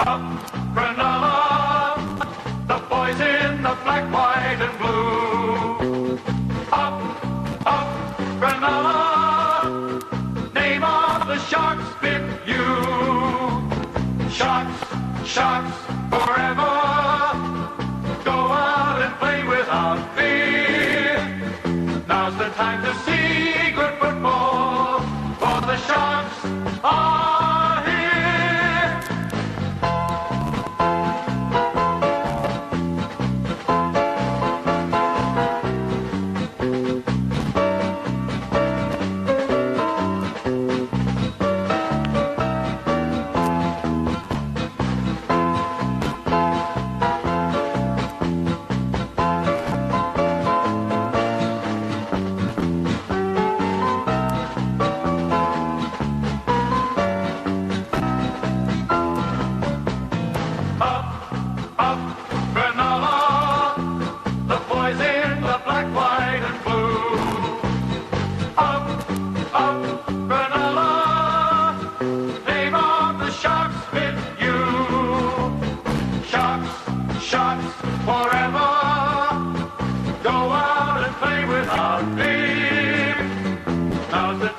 Up, Cronulla, the boys in the black, white and blue. Up, Cronulla, name of the Sharks fit you. Sharks, Sharks, forever. Go out and play without fear. Now's the time to see good football, for the Sharks are here.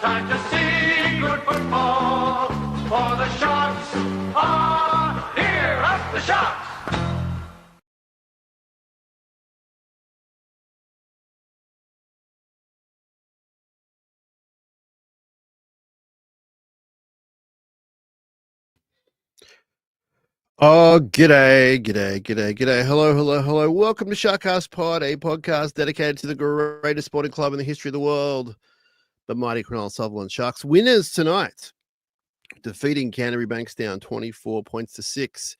Time to see good football, for the Sharks are here. Up the Sharks! Oh, g'day. Hello. Welcome to SharkCast Pod, a podcast dedicated to the greatest sporting club in the history of the world, the mighty Cronulla Sutherland Sharks. Winners tonight, defeating Canterbury Bankstown 24 points to 6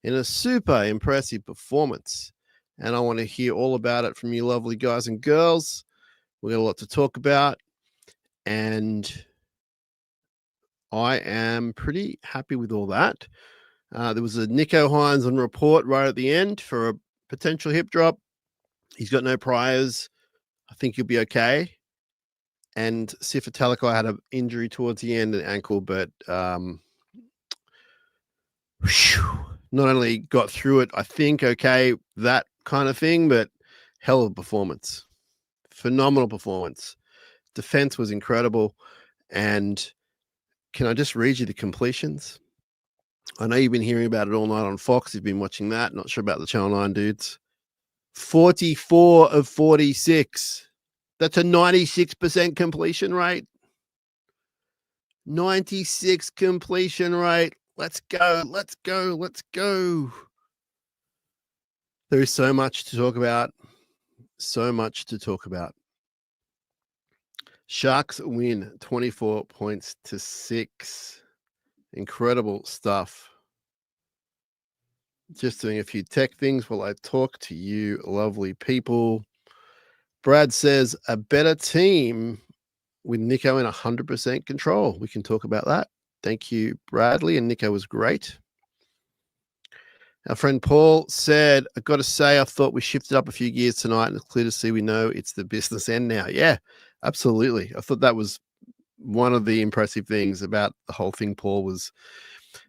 in a super impressive performance. And I want to hear all about it from you lovely guys and girls. We got a lot to talk about, and I am pretty happy with all that. There was a Nico Hines on report right at the end for a potential hip drop. He's got no priors. I think he'll be okay. And Sifa Talakai had an injury towards the end, an ankle, but not only got through it, I think, okay, that kind of thing, but hell of a performance. Phenomenal performance. Defense was incredible. And can I just read you the completions? I know you've been hearing about it all night on Fox. You've been watching that. Not sure about the Channel 9 dudes. 44 of 46. That's a 96% completion rate. 96 completion rate. Let's go. There is so much to talk about. Sharks win 24 points to 6. Incredible stuff. Just doing a few tech things while I talk to you lovely people. Brad says a better team with Nico in 100% control. We can talk about that. Thank you, Bradley. And Nico was great. Our friend Paul said, I've got to say, I thought we shifted up a few gears tonight, and it's clear to see we know it's the business end now. Yeah, absolutely. I thought that was one of the impressive things about the whole thing, Paul, was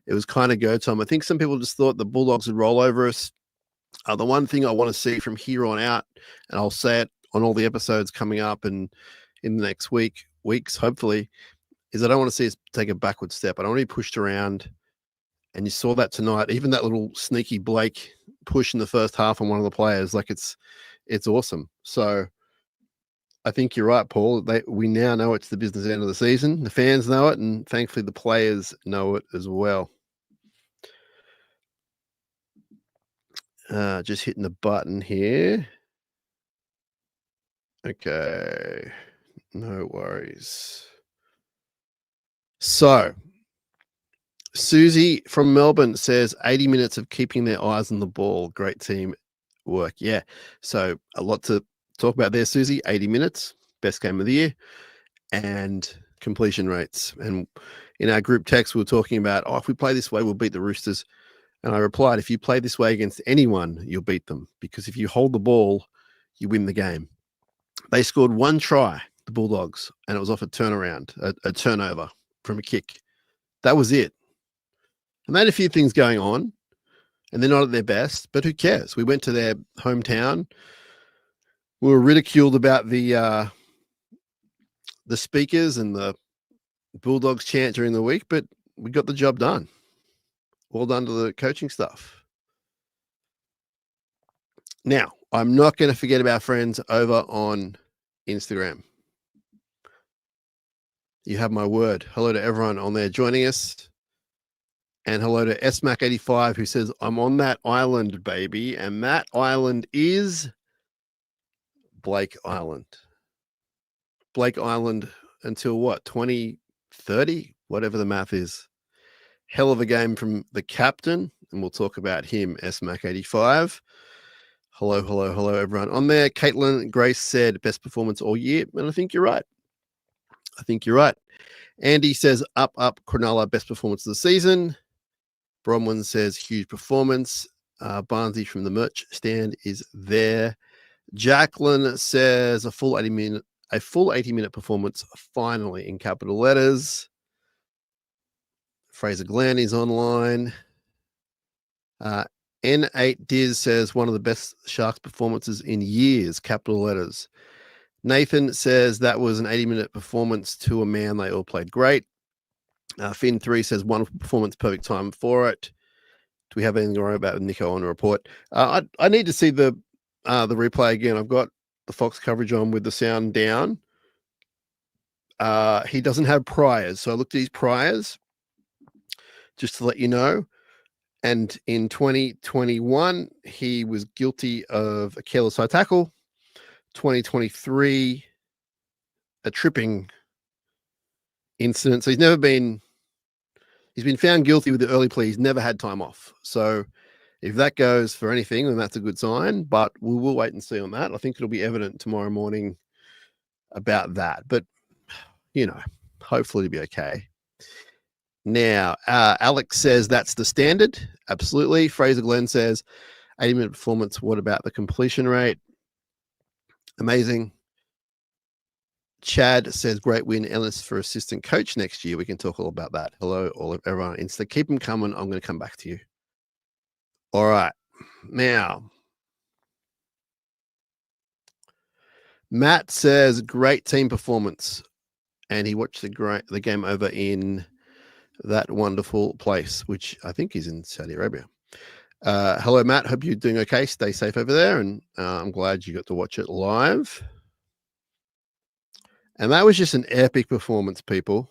it was kind of go time. I think some people just thought the Bulldogs would roll over us. The one thing I want to see from here on out, and I'll say it on all the episodes coming up and in the next weeks, hopefully, is I don't want to see us take a backward step. I don't want to be pushed around. And you saw that tonight, even that little sneaky Blake push in the first half on one of the players, like it's awesome. So I think you're right, Paul. We now know it's the business end of the season. The fans know it, and thankfully the players know it as well. Just hitting the button here. Okay, no worries. So Susie from Melbourne says 80 minutes of keeping their eyes on the ball. Great team work. Yeah. So a lot to talk about there, Susie. 80 minutes, best game of the year, and completion rates. And in our group text, we were talking about, if we play this way, we'll beat the Roosters. And I replied, if you play this way against anyone, you'll beat them. Because if you hold the ball, you win the game. They scored one try, the Bulldogs, and it was off a turnaround, a turnover from a kick. That was it. And they had a few things going on, and they're not at their best, but who cares? We went to their hometown. We were ridiculed about the speakers and the Bulldogs chant during the week, but we got the job done. Well done to the coaching staff. Now, I'm not going to forget about friends over on Instagram. You have my word. Hello to everyone on there joining us. And hello to SMAC85 who says, I'm on that island, baby. And that island is Blake Island. Blake Island until what? 2030? Whatever the math is. Hell of a game from the captain. And we'll talk about him, SMAC85. Hello, everyone on there. Caitlin Grace said, best performance all year. And I think you're right. Andy says, up, Cronulla, best performance of the season. Bronwyn says, huge performance. Barnsey from the merch stand is there. Jacqueline says, a full 80-minute performance, finally, in capital letters. Fraser Glenn is online. N8 Diz says, one of the best Sharks performances in years, capital letters. Nathan says that was an 80-minute performance to a man. They all played great. Finn3 says, wonderful performance, perfect time for it. Do we have anything to worry about with Nico on the report? I need to see the replay again. I've got the Fox coverage on with the sound down. He doesn't have priors. So I looked at his priors just to let you know. And in 2021, he was guilty of a careless high tackle. 2023, a tripping incident. So he's been found guilty with the early plea. He's never had time off. So if that goes for anything, then that's a good sign. But we will wait and see on that. I think it'll be evident tomorrow morning about that. But, hopefully it'll be okay. Now, Alex says that's the standard. Absolutely. Fraser Glenn says 80-minute performance. What about the completion rate? Amazing. Chad says great win, Ellis, for assistant coach next year. We can talk all about that. Hello, all of everyone. Insta, keep them coming. I'm going to come back to you. All right. Now, Matt says great team performance, and he watched the game over in that wonderful place, which I think is in Saudi Arabia. Hello, Matt. Hope you're doing okay. Stay safe over there, and I'm glad you got to watch it live. And that was just an epic performance, people.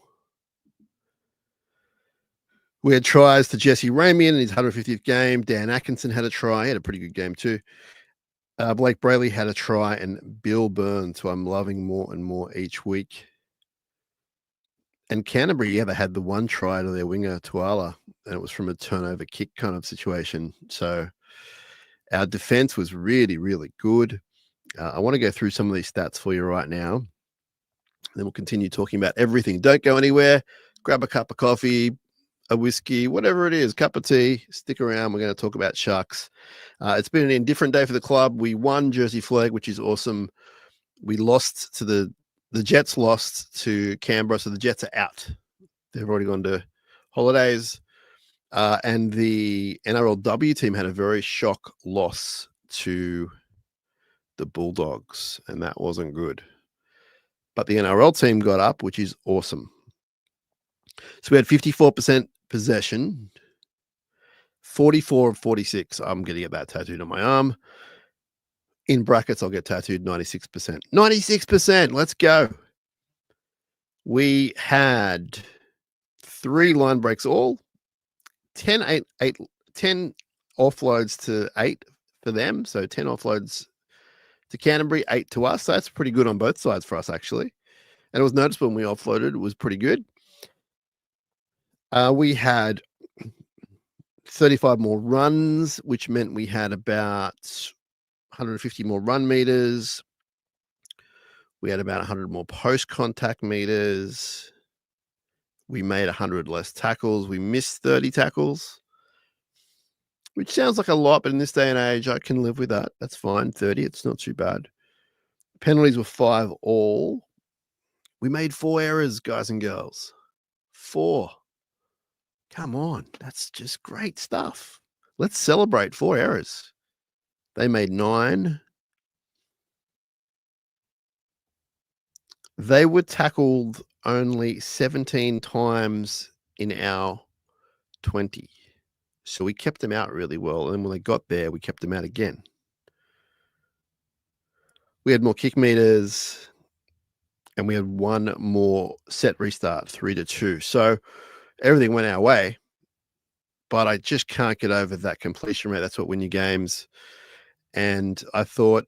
We had tries to Jesse Ramian in his 150th game. Dan Atkinson had a try. He had a pretty good game too. Blake Brayley had a try, and Bill Burns, who I'm loving more and more each week. And Canterbury, they had the one try to their winger, Tuala, and it was from a turnover kick kind of situation. So our defense was really, really good. I want to go through some of these stats for you right now. Then we'll continue talking about everything. Don't go anywhere. Grab a cup of coffee, a whiskey, whatever it is, cup of tea. Stick around. We're going to talk about Sharks. It's been an indifferent day for the club. We won Jersey Flag, which is awesome. We lost to the Jets lost to Canberra, so the Jets are out. They've already gone to holidays. And the NRLW team had a very shock loss to the Bulldogs, and that wasn't good. But the NRL team got up, which is awesome. So we had 54% possession, 44 of 46. I'm going to get that tattooed on my arm. In brackets, I'll get tattooed 96%. 96%. Let's go. We had 3 line breaks all, 10 offloads to 8 for them. So 10 offloads to Canterbury, 8 to us. So that's pretty good on both sides for us, actually. And it was noticeable when we offloaded. It was pretty good. We had 35 more runs, which meant we had about 150 more run meters. We had about 100 more post-contact meters. We made 100 less tackles. We missed 30 tackles, which sounds like a lot, but in this day and age, I can live with that. That's fine. 30, it's not too bad. Penalties were 5 all. We made 4 errors, guys and girls. 4. Come on, that's just great stuff. Let's celebrate 4 errors. They made 9. They were tackled only 17 times in our 20. So we kept them out really well. And when they got there, we kept them out again. We had more kick meters and we had 1 more set restart, 3-2. So everything went our way. But I just can't get over that completion rate. That's what win you games. And I thought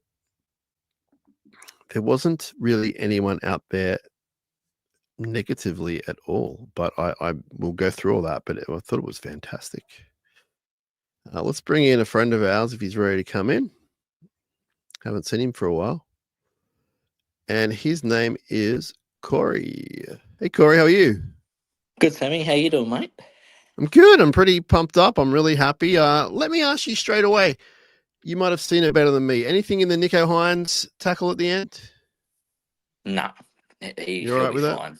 there wasn't really anyone out there negatively at all. But I will go through all that. But I thought it was fantastic. Let's bring in a friend of ours if he's ready to come in. Haven't seen him for a while. And his name is Corey. Hey, Corey, how are you? Good, Sammy. How you doing, mate? I'm good. I'm pretty pumped up. I'm really happy. Let me ask you straight away. You might have seen it better than me. Anything in the Nicho Hines tackle at the end? No, he You're all right should be with that? fine.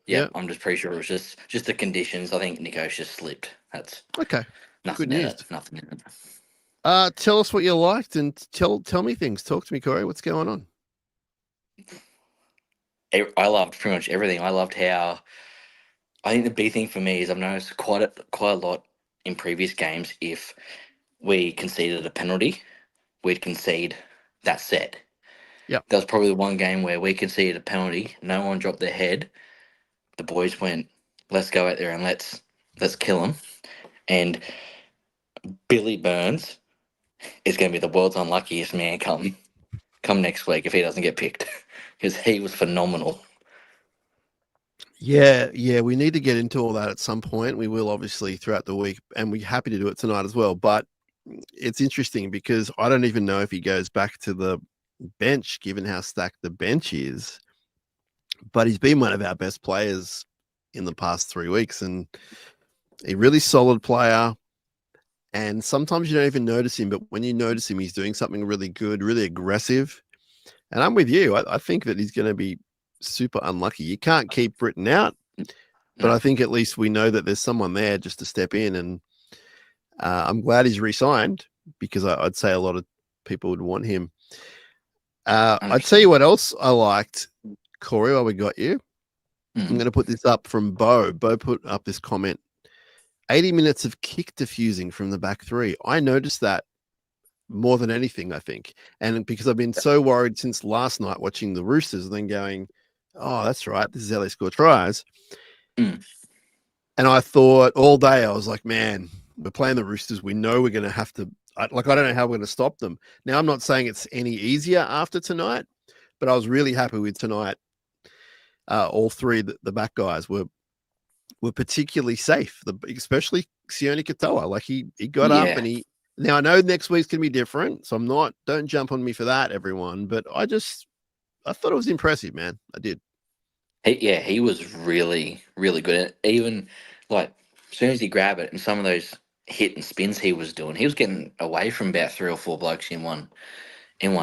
Yeah, Yep. I'm just pretty sure it was just the conditions. I think Nico's just slipped. That's Okay. nothing Good in news. it. Nothing in it. Tell us what you liked and tell me things. Talk to me, Corey. What's going on? I loved pretty much everything. I loved how. I think the big thing for me is I've noticed quite a lot in previous games. If we conceded a penalty, we'd concede that set. Yep. That was probably the one game where we conceded a penalty. No one dropped their head. The boys went, "Let's go out there and let's kill them." And Billy Burns is going to be the world's unluckiest man come next week if he doesn't get picked, because he was phenomenal. Yeah, we need to get into all that at some point. We will obviously throughout the week, and we're happy to do it tonight as well. But it's interesting because I don't even know if he goes back to the bench, given how stacked the bench is. But he's been one of our best players in the past 3 weeks, and a really solid player. And sometimes you don't even notice him, but when you notice him, he's doing something really good, really aggressive. And I'm with you. I think that he's going to be super unlucky. You can't keep Britain out, but I think at least we know that there's someone there just to step in. And I'm glad he's re-signed because I'd say a lot of people would want him. I'd tell you what else I liked, Corey, while we got you. I'm going to put this up from Bo. Bo put up this comment. 80 minutes of kick diffusing from the back three. I noticed that more than anything, I think. And because I've been so worried since last night watching the Roosters and then going, oh, that's right. This is how they score tries. And I thought all day, I was like, man, we're playing the Roosters. We know we're going to have to, I don't know how we're going to stop them. Now, I'm not saying it's any easier after tonight, but I was really happy with tonight. All three, the back guys were particularly safe, especially Sione Katoa. Like he got up and now I know next week's going to be different. So don't jump on me for that, everyone. But I thought it was impressive, man. I did. He was really, really good. Even like as soon as he grabbed it and some of those hit and spins he was doing, he was getting away from about 3 or 4 blokes in one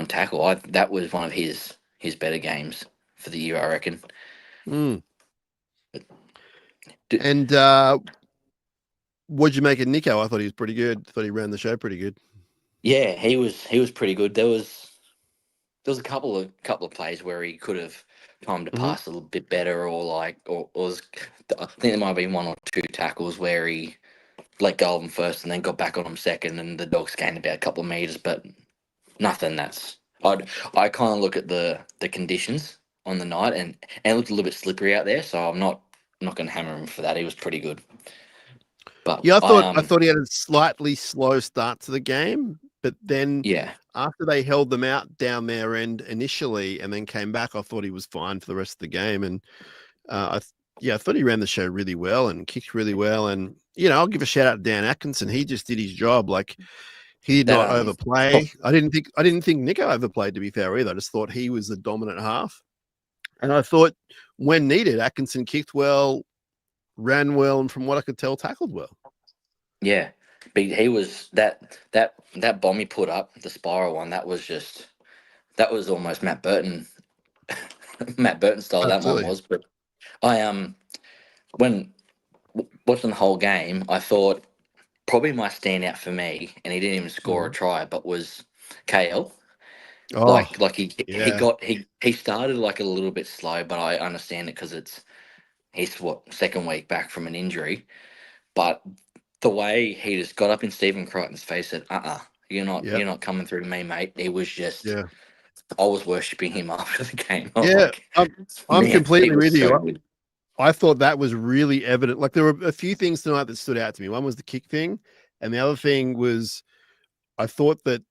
tackle. That was one of his better games for the year, I reckon. And what'd you make of Nico? I thought he was pretty good. Thought he ran the show pretty good. Yeah, he was pretty good. There was a couple of plays where he could have timed to pass a little bit better, or I think there might have been 1 or 2 tackles where he let go of them first and then got back on them second, and the Dogs gained about a couple of meters, but nothing. I kind of look at the conditions on the night, and it looked a little bit slippery out there, so I'm not going to hammer him for that. He was pretty good. But yeah, I thought he had a slightly slow start to the game, but then after they held them out down their end initially and then came back, I thought he was fine for the rest of the game. And I thought he ran the show really well and kicked really well. And I'll give a shout out to Dan Atkinson. He just did his job. Like he did not overplay. I didn't think Nico overplayed, to be fair, either. I just thought he was the dominant half. And I thought when needed, Atkinson kicked well, ran well, and from what I could tell, tackled well. Yeah, but he was that bomb he put up, the spiral one. That was almost Matt Burton style. Absolutely. That one was. But I when watching the whole game, I thought probably my standout for me, and he didn't even score a try, but was KL. Oh, Like yeah. he started like a little bit slow, but I understand it because he's second week back from an injury. But the way he just got up in Stephen Crichton's face, said, you're Yeah. not coming through to me, mate." It was just, Yeah. I was worshipping him after the game. I'm Yeah. like, I'm man, he completely was with so you. good. I thought that was really evident. Like there were a few things tonight that stood out to me. One was the kick thing, and the other thing was I thought that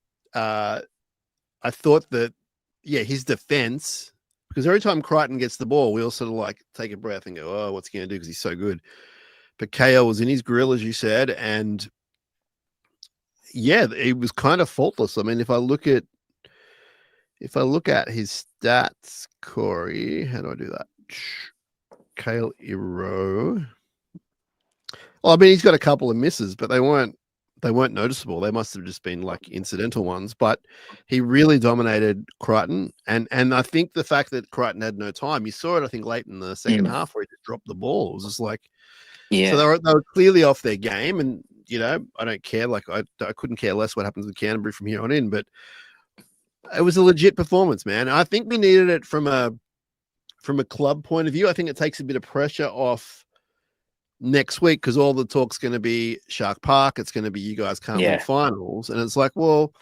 yeah, his defense, because every time Crichton gets the ball, we all sort of like take a breath and go, "Oh, what's he going to do?" Because he's so good. But KO was in his grill, as you said, and yeah, he was kind of faultless. I mean, if I look at his stats, Corey, how do I do that? Kale Iro. Well, I mean, he's got a couple of misses, but they weren't noticeable. They must have just been like incidental ones. But he really dominated Crichton, and I think the fact that Crichton had no time, you saw it. I think late in the second half where he just dropped the ball. It was just like, so they were clearly off their game, and you know, I don't care. Like I couldn't care less what happens with Canterbury from here on in, but it was a legit performance, man. I think we needed it from a club point of view. I think it takes a bit of pressure off next week because all the talk's going to be Shark Park. It's going to be you guys can't win finals, and it's like, well,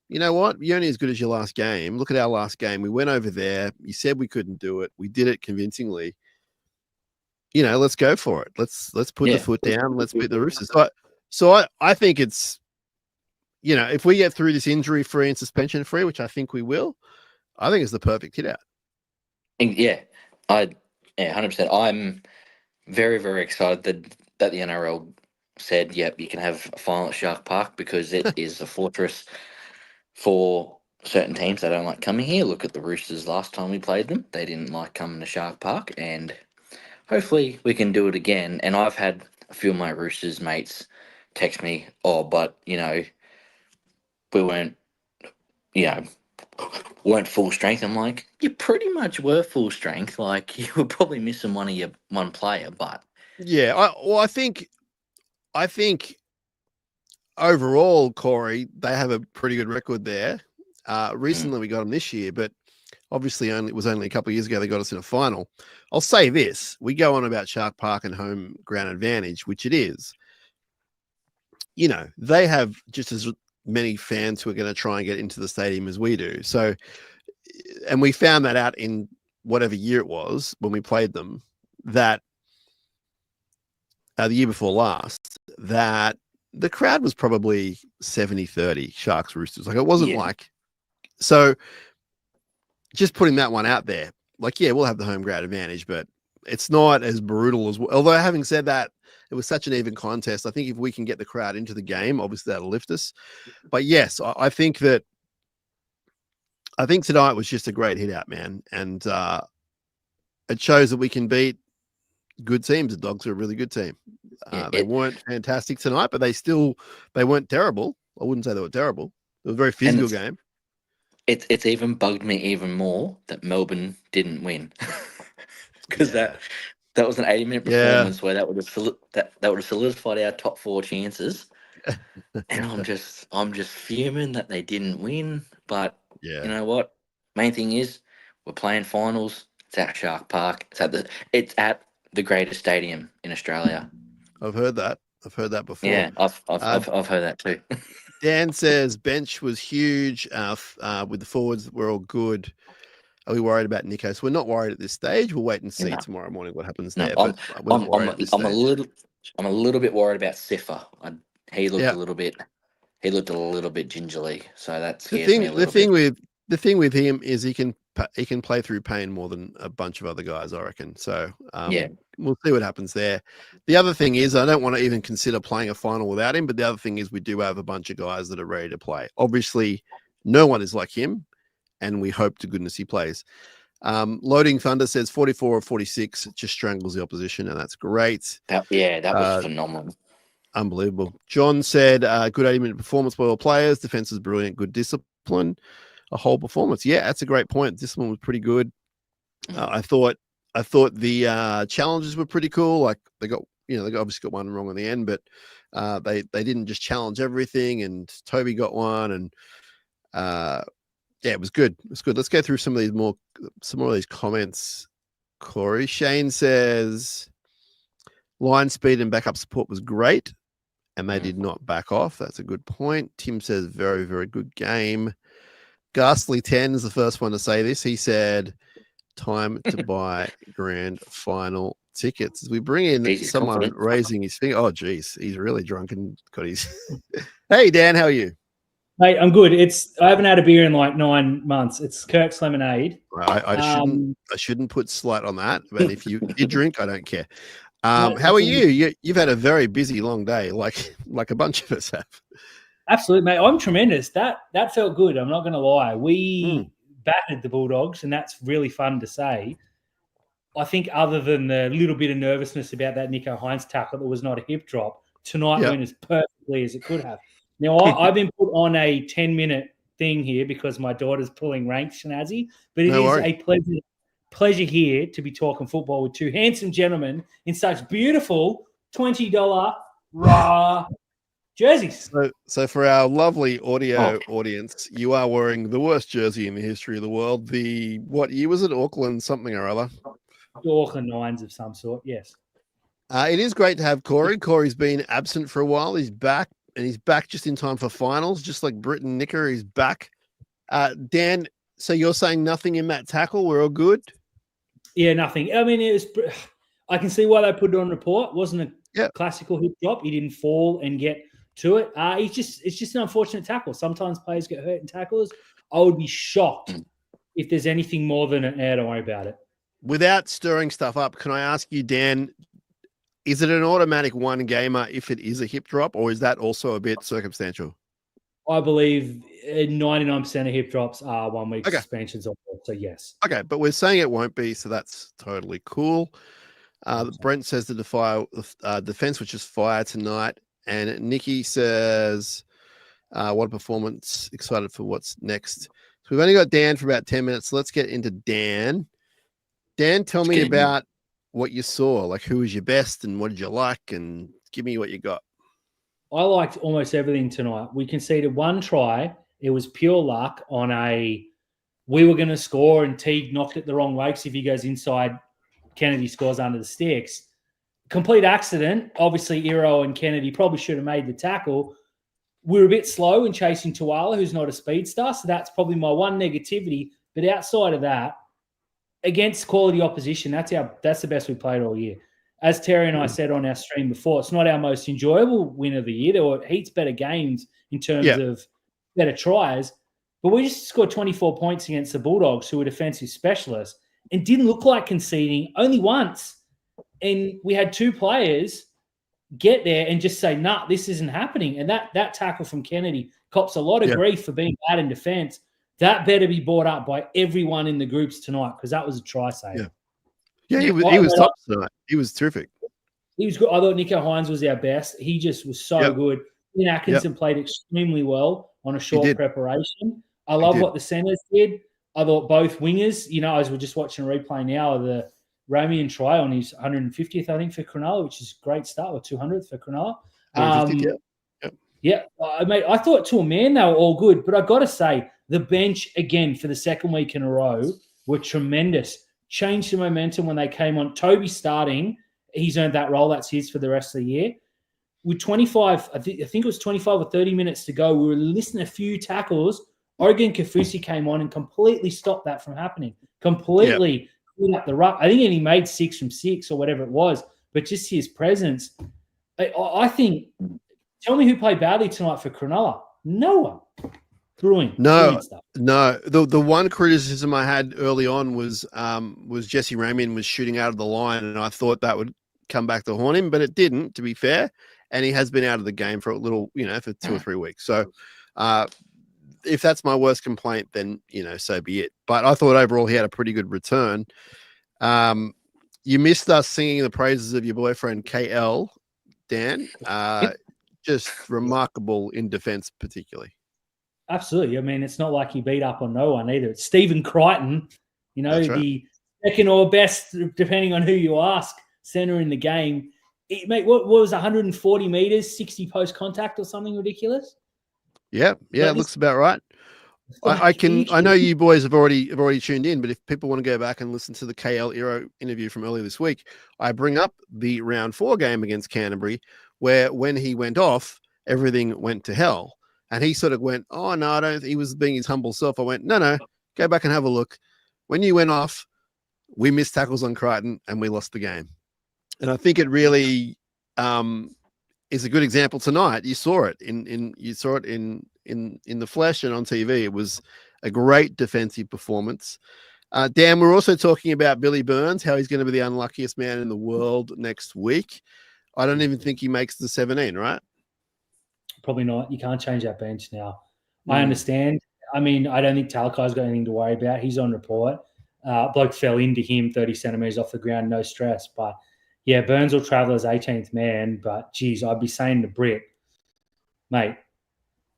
you know what? You're only as good as your last game. Look at our last game. We went over there. You said we couldn't do it. We did it convincingly. You know, let's go for it. Let's put the foot down. Let's beat the Roosters. So I think it's, you know, if we get through this injury free and suspension free, which I think we will, I think it's the perfect hit out. Yeah, 100%. I'm very, very excited that the NRL said, "Yep, you can have a final at Shark Park," because it is a fortress for certain teams that don't like coming here. Look at the Roosters last time we played them; they didn't like coming to Shark Park, and hopefully we can do it again. And I've had a few of my Roosters mates text me, "Oh, but you know, we weren't, you know." weren't full strength. I'm like, you pretty much were full strength. Like you were probably missing one player, but yeah, I think overall, Corey, they have a pretty good record there. Recently we got them this year, but obviously it was only a couple of years ago they got us in a final. I'll say this: we go on about Shark Park and home ground advantage, which it is. You know, they have just as many fans who are going to try and get into the stadium as we do. So, and we found that out in whatever year it was when we played them, that the year before last, that the crowd was probably 70-30 Sharks Roosters. Like it wasn't like, so just putting that one out there, like, yeah, we'll have the home ground advantage, but it's not as brutal as, although having said that, it was such an even contest. I think if we can get the crowd into the game, obviously that'll lift us. But yes, I think tonight was just a great hit out, man. And it shows that we can beat good teams. The Dogs are a really good team. They weren't fantastic tonight, but they weren't terrible. I wouldn't say they were terrible. It was a very physical game. It's even bugged me even more that Melbourne didn't win, because that was an 80-minute performance where that would have solidified our top 4 chances. And I'm just fuming that they didn't win. But you know what? Main thing is we're playing finals. It's at Shark Park. It's at the greatest stadium in Australia. I've heard that. I've heard that before. Yeah, I've heard that too. Dan says bench was huge. With the forwards, we're all good. Are we worried about Nico? So we're not worried at this stage. We'll wait and see tomorrow morning what happens there. But we're not worried at this stage. I'm a little bit worried about Siffer. He looked a little bit gingerly, so that scares me a little bit. The thing with him is he can play through pain more than a bunch of other guys, I reckon. So we'll see what happens there. The other thing is I don't want to even consider playing a final without him. But the other thing is we do have a bunch of guys that are ready to play. Obviously, no one is like him, and we hope to goodness he plays. Loading Thunder says 44 or 46 just strangles the opposition, and that's great. That was phenomenal. Unbelievable. John said, good 80-minute performance by all players. Defense was brilliant. Good discipline. A whole performance. Yeah, that's a great point. Discipline was pretty good. I thought the challenges were pretty cool. Like they got, they obviously got one wrong in the end, but they didn't just challenge everything. And Toby got one, and it was good. It was good. Let's go through some more of these comments. Corey Shane says line speed and backup support was great, and they did not back off. That's a good point. Tim says very, very good game. Ghastly 10 is the first one to say this. He said, time to buy grand final tickets. As we bring in someone raising his finger. Oh, geez. He's really drunk and got his... Hey, Dan, how are you? Mate, I'm good. I haven't had a beer in like 9 months. It's Kirk's Lemonade. I shouldn't put slight on that, but if you drink, I don't care. How are you? You've had a very busy, long day, like a bunch of us have. Absolutely, mate. I'm tremendous. That felt good. I'm not going to lie. We battered the Bulldogs, and that's really fun to say. I think other than the little bit of nervousness about that Nicho Hynes tackle that was not a hip drop, tonight went as perfectly as it could have. Now, I've been put on a 10-minute thing here because my daughter's pulling rank, Shinazzi, but it is a pleasure here to be talking football with two handsome gentlemen in such beautiful $20 raw jerseys. So for our lovely audio audience, you are wearing the worst jersey in the history of the world. What year was it? Auckland something or other? Auckland Nines of some sort, yes. It is great to have Corey. Corey's been absent for a while. He's back, and he's back just in time for finals, just like Britt and Nicker. He's back. Dan, so you're saying nothing in that tackle? We're all good? Yeah, nothing. I mean, I can see why they put it on report. It wasn't a classical hip drop. He didn't fall and get to it. It's just an unfortunate tackle. Sometimes players get hurt in tackles. I would be shocked if there's anything more than an don't worry about it. Without stirring stuff up, can I ask you, Dan, is it an automatic one gamer if it is a hip drop, or is that also a bit circumstantial? I believe 99% of hip drops are 1 week suspensions, so yes. Okay, but we're saying it won't be, so that's totally cool. Brent says the defense was just fire tonight, and Nikki says, what a performance, excited for what's next. So we've only got Dan for about 10 minutes, so let's get into Dan. Dan, tell me about what you saw. Like, who was your best and what did you like? And give me what you got. I liked almost everything tonight. We conceded one try. It was pure luck on we were going to score and Teague knocked it the wrong way because if he goes inside, Kennedy scores under the sticks. Complete accident. Obviously, Iro and Kennedy probably should have made the tackle. We were a bit slow in chasing Tuala, who's not a speedster, so that's probably my one negativity. But outside of that, against quality opposition, that's the best we played all year. As Terry and I said on our stream before, it's not our most enjoyable win of the year. There were heaps better games in terms of better tries, but we just scored 24 points against the Bulldogs, who were defensive specialists, and didn't look like conceding only once. And we had two players get there and just say, nah, this isn't happening. And that tackle from Kennedy cops a lot of grief for being bad in defense. That better be brought up by everyone in the groups tonight because that was a try save. Yeah, he was top tonight. He was terrific. He was good. I thought Nicho Hynes was our best. He just was so good. Ian Atkinson played extremely well on a short preparation. I love what the centers did. I thought both wingers, as we're just watching a replay now of the Romeo try on his 150th, I think, for Cronulla, which is a great start, or 200th for Cronulla. Mate, I thought to a man they were all good, but I got to say, the bench, again, for the second week in a row, were tremendous. Changed the momentum when they came on. Toby starting, he's earned that role. That's his for the rest of the year. With 25, I think it was 25 or 30 minutes to go, we were listing a few tackles. Oregon Kafusi came on and completely stopped that from happening. Completely cleaned up the ruck. I think he made 6 from 6 or whatever it was, but just his presence. I think, tell me who played badly tonight for Cronulla. No one. Brilliant. No. Stuff. No. The one criticism I had early on was Jesse Ramian was shooting out of the line, and I thought that would come back to haunt him, but it didn't, to be fair. And he has been out of the game for a little, for 2 or 3 weeks. So if that's my worst complaint, then, so be it. But I thought overall he had a pretty good return. You missed us singing the praises of your boyfriend, KL, Dan. Just remarkable in defense, particularly. Absolutely. I mean, it's not like he beat up on no one either. It's Stephen Crichton, That's right. the second or best, depending on who you ask, center in the game. Mate, what was 140 meters, 60 post contact or something ridiculous? Yeah, it looks about right. I know you boys have already tuned in, but if people want to go back and listen to the KL Ero interview from earlier this week, I bring up the round 4 game against Canterbury, where when he went off, everything went to hell. And he sort of went, oh no, I don't. He was being his humble self. I went, no, go back and have a look. When you went off, we missed tackles on Crichton and we lost the game. And I think it really is a good example tonight. You saw it in the flesh and on TV. It was a great defensive performance. Dan, we're also talking about Billy Burns, how he's going to be the unluckiest man in the world next week. I don't even think he makes the 17, right? Probably not. You can't change that bench now. I understand. I mean, I don't think Talakai's got anything to worry about. He's on report. Bloke fell into him 30 centimetres off the ground, no stress. But yeah, Burns will travel as 18th man. But geez, I'd be saying to Britt, mate,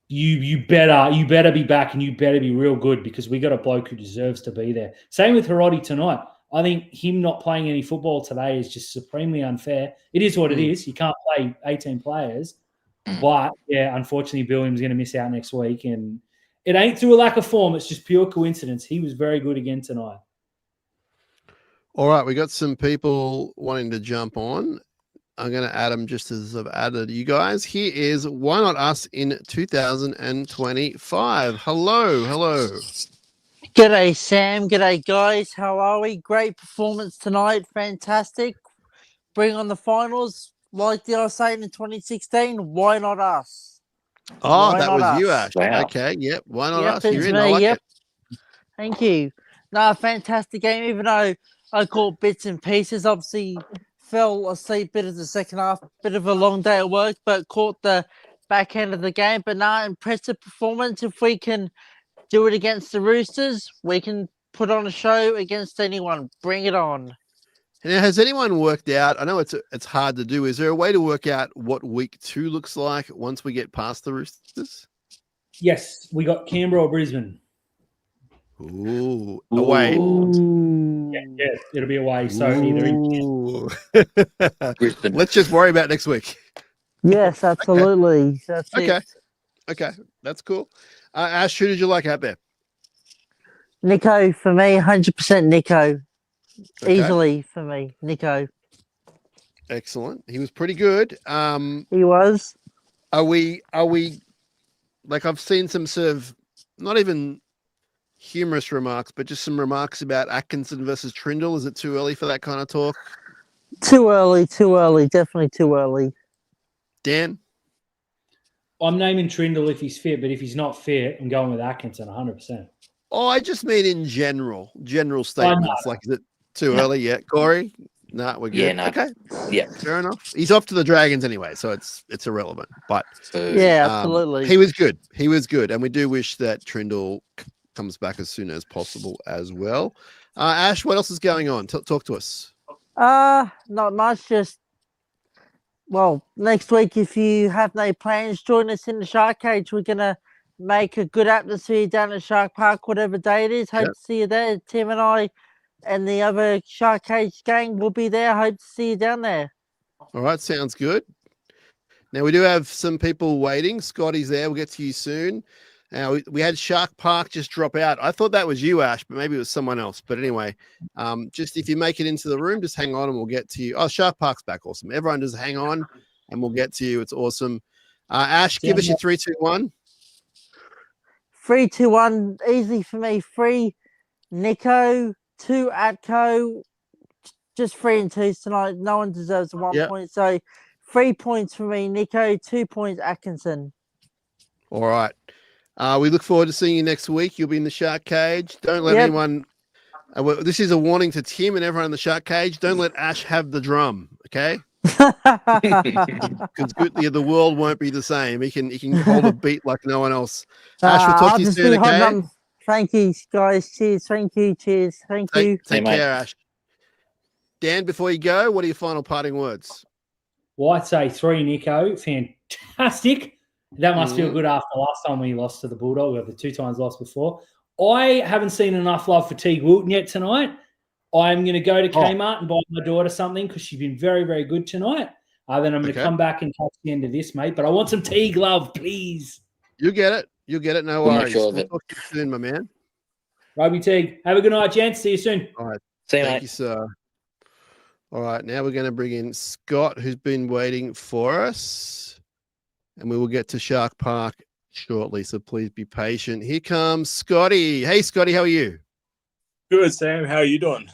you better be back and you better be real good because we got a bloke who deserves to be there. Same with Hiroti tonight. I think him not playing any football today is just supremely unfair. It is what it is. You can't play 18 players. But yeah, unfortunately, Billiam's going to miss out next week, and it ain't through a lack of form. It's just pure coincidence. He was very good again tonight. All right, we got some people wanting to jump on. I'm going to add them just as I've added you guys. Here is Why Not Us in 2025. Hello. G'day, Sam. G'day, guys. How are we? Great performance tonight. Fantastic. Bring on the finals. Like I was saying in 2016, why not us? Oh, Why that not was us? you, Ash. Wow. Okay, yep. Why not Yep, us? it's You're in. me, I like yep. it. Thank you. No, fantastic game. Even though I caught bits and pieces, obviously fell asleep bit of the second half, bit of a long day at work, but caught the back end of the game. But no, impressive performance. If we can do it against the Roosters, we can put on a show against anyone. Bring it on. Now, has anyone worked out? I know it's hard to do. Is there a way to work out what week 2 looks like once we get past the Roosters? Yes, we got Canberra or Brisbane. Ooh, away. Yeah, it'll be away. So either Ooh. Brisbane. Let's just worry about next week. Yes, absolutely. That's Okay. it. Okay, that's cool. Ash, who did you like out there? Nico, for me, 100% Nico. Okay. Easily for me, Nico. Excellent. He was pretty good. He was. Are we like I've seen some sort of not even humorous remarks, but just some remarks about Atkinson versus Trindle. Is it too early for that kind of talk? Too early. Definitely too early. Dan? I'm naming Trindle if he's fit, but if he's not fit, I'm going with Atkinson 100%. Oh, I just mean in general statements. Like, is it too early yet? Corey? No, we're good. Yeah, no. Okay. Yeah. Fair enough. He's off to the Dragons anyway, so it's irrelevant. But Yeah, absolutely. he was good. And we do wish that Trindle comes back as soon as possible as well. Ash, what else is going on? Talk to us. Not much. Just next week, if you have no plans, join us in the Shark Cage. We're gonna make a good atmosphere down at Shark Park, whatever day it is. Hope to see you there. Tim and I and the other Shark Cage gang will be there. Hope to see you down there. All right, sounds good. Now, we do have some people waiting. Scotty's there. We'll get to you soon. Now, we had Shark Park just drop out. I thought that was you, Ash, but maybe it was someone else. But anyway, just if you make it into the room, just hang on and we'll get to you. Oh, Shark Park's back. Awesome. Everyone just hang on and we'll get to you. It's awesome. Ash, give us your 3, 2, 1. 3, 2, 1. Easy for me. 3, Nico. 2, Atco. Just 3 and 2s tonight. No one deserves 1 point. So 3 points for me, Nico. 2 points, Atkinson. All right. We look forward to seeing you next week. You'll be in the Shark Cage. Don't let anyone. This is a warning to Tim and everyone in the Shark Cage. Don't let Ash have the drum, okay? Because the world won't be the same. He can hold a beat like no one else. Ash, we'll talk to you soon, okay? Thank you, guys. Cheers. Thank you. Cheers. Thank you. Take care, Ash. Dan, before you go, what are your final parting words? Well, I'd say 3, Nico. Fantastic. That must feel good after last time we lost to the Bulldogs, or the 2 times lost before. I haven't seen enough love for Teague Wilton yet tonight. I'm going to go to Kmart and buy my daughter something because she's been very, very good tonight. Then I'm going to come back and touch the end of this, mate. But I want some tea glove, please. You get it. You get it. No We'll make worries. sure of We'll it. talk to you soon, my man. Rugby Teague. Have a good night, gents. See you soon. All right. See you, Thank mate. you, sir. All right. Now we're going to bring in Scott, who's been waiting for us. And we will get to Shark Park shortly. So please be patient. Here comes Scotty. Hey, Scotty. How are you? Good, Sam. How are you doing?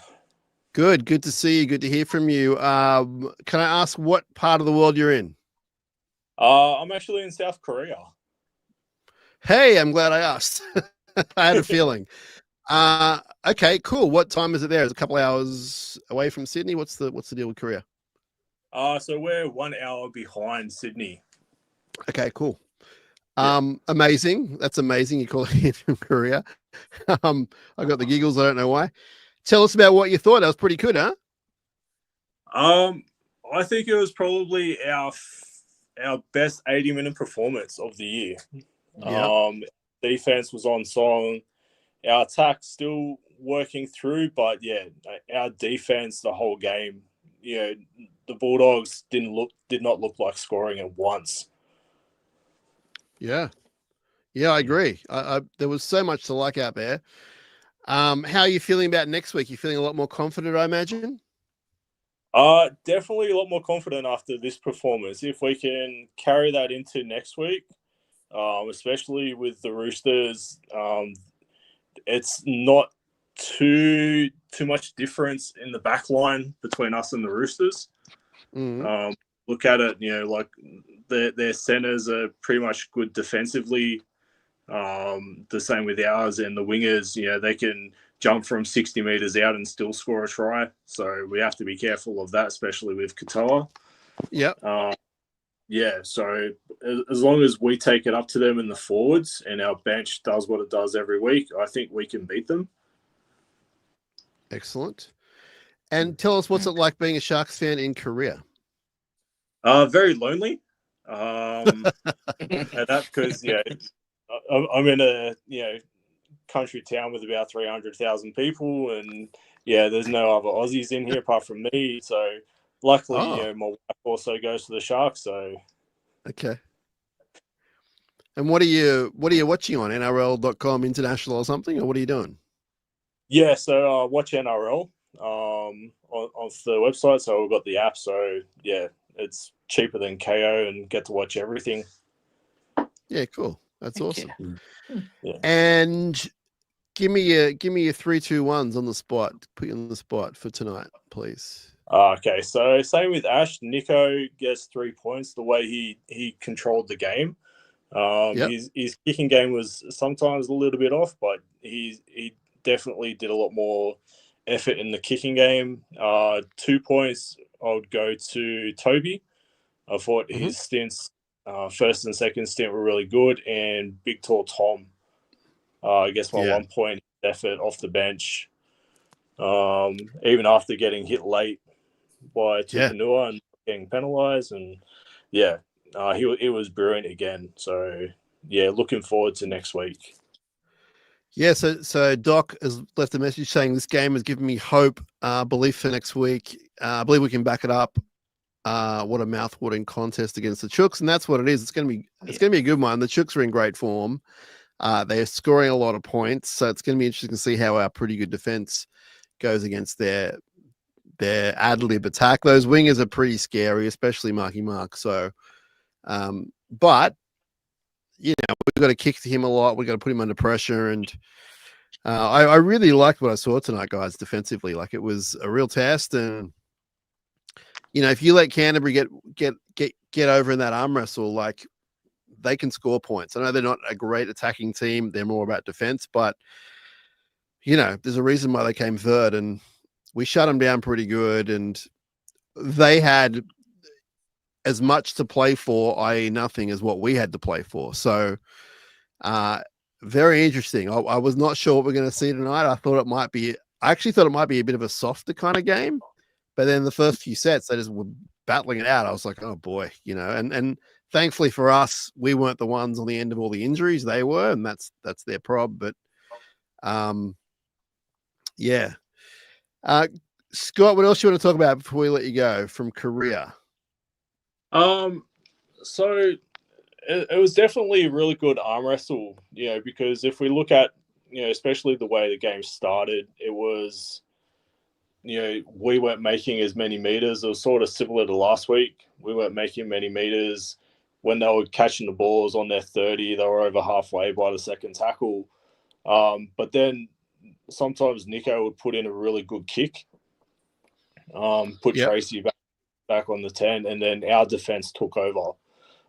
Good. Good to see you. Good to hear from you. Can I ask what part of the world you're in? I'm actually in South Korea. Hey, I'm glad I asked. I had a feeling. Okay, cool. What time is it there? It's a couple hours away from Sydney. What's the deal with Korea? So we're 1 hour behind Sydney. Okay, cool. Yeah. Amazing. That's amazing. You call it from Korea. I got the giggles. I don't know why. Tell us about what you thought. That was pretty good, huh? I think it was probably our best 80-minute performance of the year. Yeah. Defense was on song. Our attack still working through, but yeah, our defense the whole game. The Bulldogs did not look like scoring it once. Yeah, I agree. There was so much to like out there. How are you feeling about next week? You feeling a lot more confident, I imagine? Definitely a lot more confident after this performance. If we can carry that into next week, especially with the Roosters, it's not too much difference in the back line between us and the Roosters. Mm-hmm. Look at it, like their centers are pretty much good defensively. The same with ours, and the wingers, they can jump from 60 meters out and still score a try. So we have to be careful of that, especially with Katoa. Yep. So as long as we take it up to them in the forwards and our bench does what it does every week, I think we can beat them. Excellent. And tell us, what's it like being a Sharks fan in Korea? Very lonely. And that's because, I'm in a, country town with about 300,000 people, and there's no other Aussies in here apart from me. So luckily, my wife also goes to the Sharks. So okay. And what are you watching on NRL.com international or something, or what are you doing? Yeah, so watch NRL on the website. So we've got the app. So it's cheaper than KO and get to watch everything. Yeah, cool. That's awesome. Yeah. And give me your 3-2-1s on the spot. Put you on the spot for tonight, please. Okay, so same with Ash. Nico gets 3 points. The way he controlled the game. His kicking game was sometimes a little bit off, but he definitely did a lot more effort in the kicking game. 2 points I would go to Toby. I thought his stints, first and second stint, were really good, and Big Tall Tom. I guess my 1 point effort off the bench, even after getting hit late by Tupanua and getting penalised, and he was brilliant again. So looking forward to next week. Yeah, so Doc has left a message saying this game has given me hope, belief for next week. I believe we can back it up. What a mouthwatering contest against the Chooks, and that's what it is. It's gonna be a good one. The Chooks are in great form. They're scoring a lot of points, so it's gonna be interesting to see how our pretty good defense goes against their ad-lib attack. Those wingers are pretty scary, especially Marky Mark. So, but we've got to kick to him a lot. We've got to put him under pressure, and I really liked what I saw tonight, guys. Defensively, like, it was a real test. And if you let Canterbury get over in that arm wrestle, like, they can score points. I know they're not a great attacking team; they're more about defense. But there's a reason why they came third, and we shut them down pretty good. And they had as much to play for, i.e. nothing, as what we had to play for. So very interesting. I was not sure what we're going to see tonight. I actually thought it might be a bit of a softer kind of game, but then the first few sets, they just were battling it out. I was like, oh boy, and thankfully for us, we weren't the ones on the end of all the injuries. They were, and that's their prob. But Scott, what else you want to talk about before we let you go from Korea? So it was definitely a really good arm wrestle, because if we look at, especially the way the game started, it was, we weren't making as many meters. It was sort of similar to last week. We weren't making many meters. When they were catching the balls on their 30, they were over halfway by the second tackle. But then sometimes Nico would put in a really good kick, put Tracy back on the 10, and then our defense took over.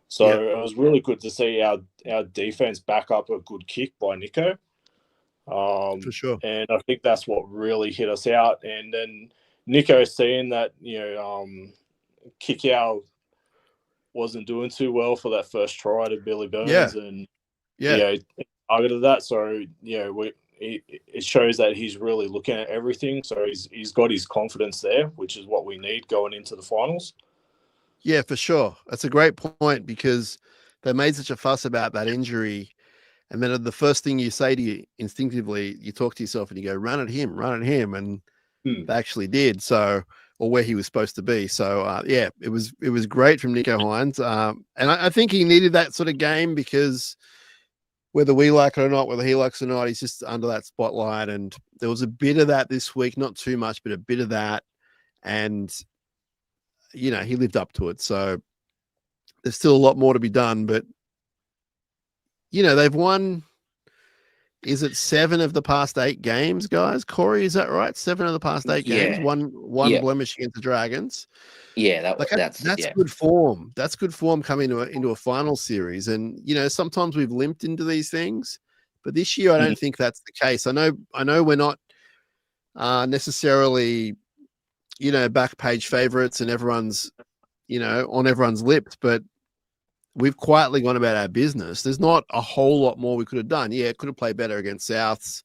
So it was really good to see our defense back up a good kick by Nico. For sure. And I think that's what really hit us out. And then Nico seeing that, kick out wasn't doing too well for that first try to Billy Burns, and targeted that. So it shows that he's really looking at everything. So he's got his confidence there, which is what we need going into the finals. Yeah, for sure. That's a great point, because they made such a fuss about that injury. And then the first thing you say to you instinctively, you talk to yourself and you go, run at him. And they actually did. So, or where he was supposed to be. So, it was great from Nico Hines. And I think he needed that sort of game, because whether we like it or not, whether he likes it or not, he's just under that spotlight. And there was a bit of that this week, not too much, but a bit of that. And, he lived up to it. So there's still a lot more to be done, but they've won, is it 7 of the past 8 games, guys? Corey, is that right? 7 of the past 8 games, one blemish against the Dragons. Yeah, that's good form. That's good form coming into a final series. And, sometimes we've limped into these things, but this year I don't think that's the case. I know we're not necessarily, back page favorites and everyone's, on everyone's lips, but we've quietly gone about our business. There's not a whole lot more we could have done. Yeah, could have played better against Souths,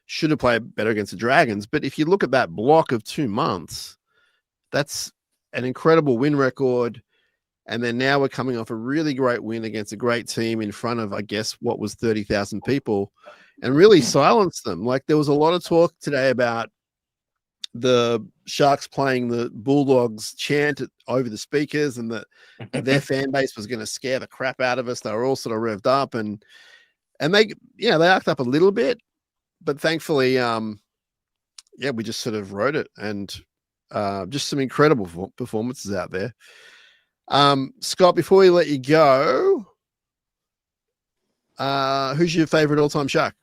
should have played better against the Dragons. But if you look at that block of 2 months, that's an incredible win record. And then now we're coming off a really great win against a great team in front of, I guess, what was 30,000 people, and really silenced them. Like, there was a lot of talk today about the Sharks playing the Bulldogs chant over the speakers, and that their fan base was going to scare the crap out of us. They were all sort of revved up, and they, they act up a little bit, but thankfully, we just sort of rode it, and just some incredible performances out there. Scott, before we let you go, who's your favorite all-time Shark?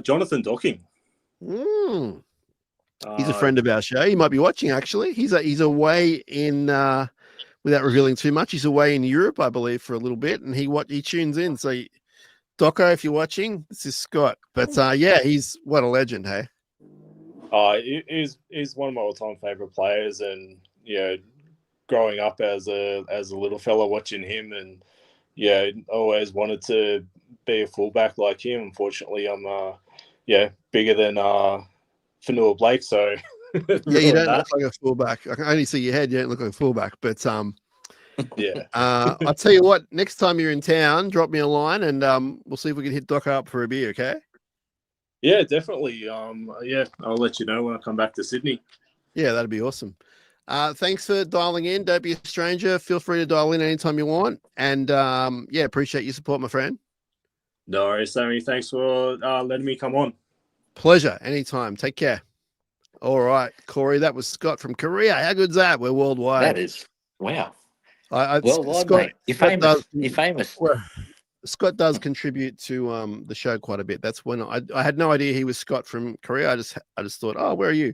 Jonathan Docking. He's a friend of our show. He might be watching, actually. He's away in, without revealing too much, he's away in Europe, I believe, for a little bit, and he tunes in. So, Doco, if you're watching, this is Scott. But he's what a legend, hey. He's one of my all-time favorite players, and growing up as a little fella watching him, and always wanted to be a fullback like him. Unfortunately, I'm bigger than Fanua Blake, so you don't look like a fullback. I can only see your head. You don't look like a fullback, but I'll tell you what. Next time you're in town, drop me a line, and we'll see if we can hit Doc up for a beer. Okay? Yeah, definitely. I'll let you know when I come back to Sydney. Yeah, that'd be awesome. Thanks for dialing in. Don't be a stranger. Feel free to dial in anytime you want, and appreciate your support, my friend. No worries, Sammy. Thanks for letting me come on. Pleasure. Anytime. Take care. All right, Corey, that was Scott from Korea. How good's that? We're worldwide. That is. Wow. Worldwide, Scott, mate. You're famous. Well, Scott does contribute to the show quite a bit. That's when I had no idea he was Scott from Korea. I just thought, oh, where are you?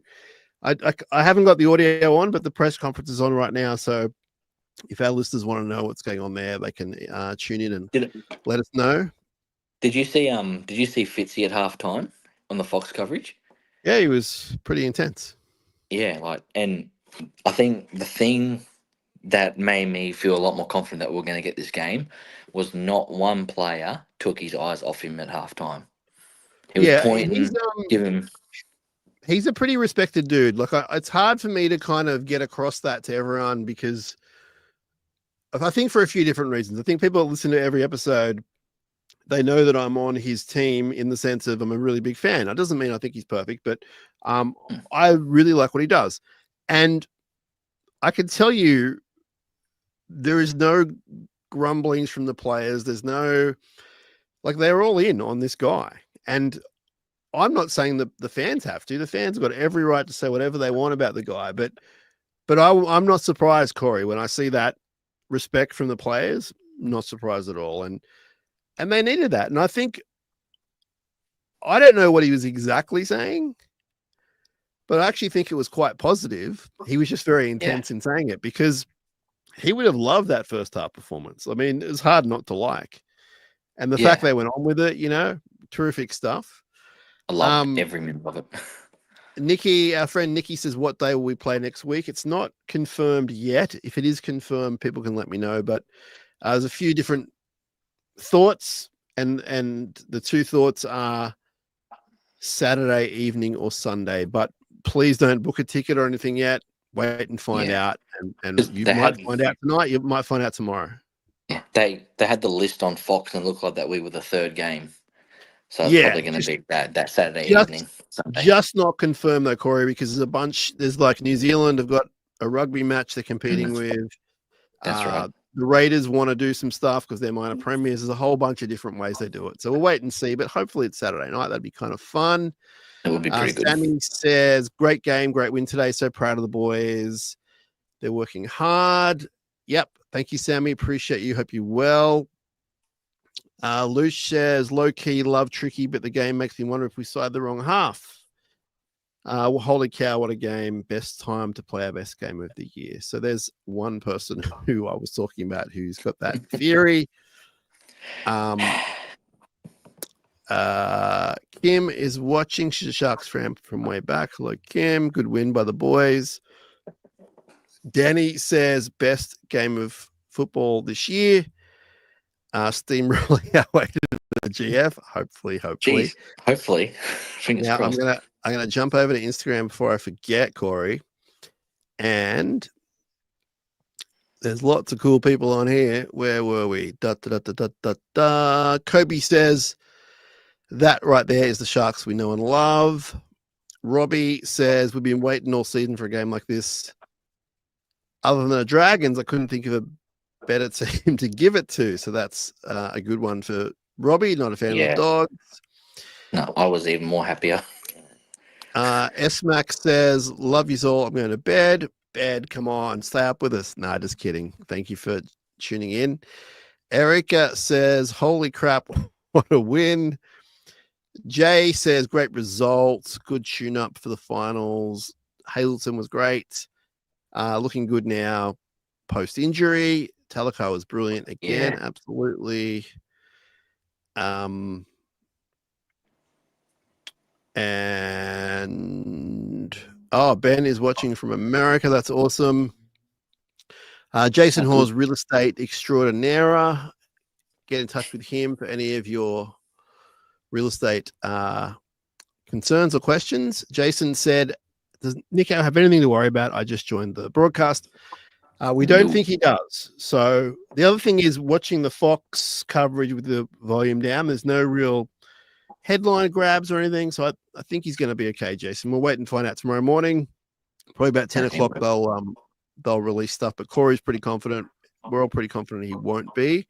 I haven't got the audio on, but the press conference is on right now. So if our listeners want to know what's going on there, they can tune in and let us know. Did you see Fitzy at halftime on the Fox coverage? Yeah, he was pretty intense. Yeah, and I think the thing that made me feel a lot more confident that we're going to get this game was not one player took his eyes off him at halftime. He was pointing, giving. He's a pretty respected dude. Like, it's hard for me to kind of get across that to everyone, because I think for a few different reasons. I think people that listen to every episode, they know that I'm on his team in the sense of I'm a really big fan. That doesn't mean I think he's perfect, but I really like what he does. And I can tell you there is no grumblings from the players. There's no, like, they're all in on this guy. And I'm not saying that the fans have to. The fans have got every right to say whatever they want about the guy. But I'm not surprised, Corey, when I see that respect from the players. Not surprised at all. And they needed that. And I think, I don't know what he was exactly saying, but I actually think it was quite positive. He was just very intense in saying it, because he would have loved that first half performance. I mean, it was hard not to like. And the fact they went on with it, terrific stuff. I love every minute of it. Nikki, our friend Nikki, says, what day will we play next week? It's not confirmed yet. If it is confirmed, people can let me know. But there's a few different thoughts, and the two thoughts are Saturday evening or Sunday. But please don't book a ticket or anything yet. Wait and find out. And you might find out tonight. You might find out tomorrow. Yeah, they had the list on Fox, and it looked like that we were the third game. So it's probably going to be that Saturday evening. Sunday. Just not confirmed though, Corey, because there's like New Zealand have got a rugby match they're competing with. That's right. The Raiders want to do some stuff because they're minor premiers. There's a whole bunch of different ways they do it. So we'll wait and see, but hopefully it's Saturday night. That'd be kind of fun. It would be pretty good. Sammy says, great game, great win today. So proud of the boys. They're working hard. Yep. Thank you, Sammy. Appreciate you. Hope you're well. Luce says, low-key, love Tricky, but the game makes me wonder if we side the wrong half. Well, holy cow, what a game. Best time to play our best game of the year. So there's one person who I was talking about who's got that theory. Kim is watching. She's a Sharks fan from way back. Hello, Kim. Good win by the boys. Danny says, best game of football this year. Steamrolling our way to the GF. Hopefully. Jeez, hopefully. Fingers crossed. I'm gonna jump over to Instagram before I forget, Corey. And there's lots of cool people on here. Where were we? Kobe says that right there is the Sharks we know and love. Robbie says we've been waiting all season for a game like this. Other than the Dragons, I couldn't think of a better team to give it to. So that's a good one for Robbie. Not a fan of the Dogs. No, I was even more happier. S-Mac says, love you all. I'm going to bed. Bed, come on, stay up with us. Nah, just kidding. Thank you for tuning in. Erica says, holy crap, what a win. Jay says, great results. Good tune up for the finals. Hazleton was great. Looking good now. Post injury. Talakai was brilliant again. Yeah. Absolutely. And Ben is watching from America. That's awesome. Jason Hawes, real estate extraordinaire. Get in touch with him for any of your real estate concerns or questions. Jason said, does Nico have anything to worry about? I just joined the broadcast. We don't think he does. So the other thing is watching the Fox coverage with the volume down. There's no real headline grabs or anything. So I think he's going to be okay, Jason. We'll wait and find out tomorrow morning. Probably about 10 o'clock they'll release stuff. But Corey's pretty confident. We're all pretty confident he won't be.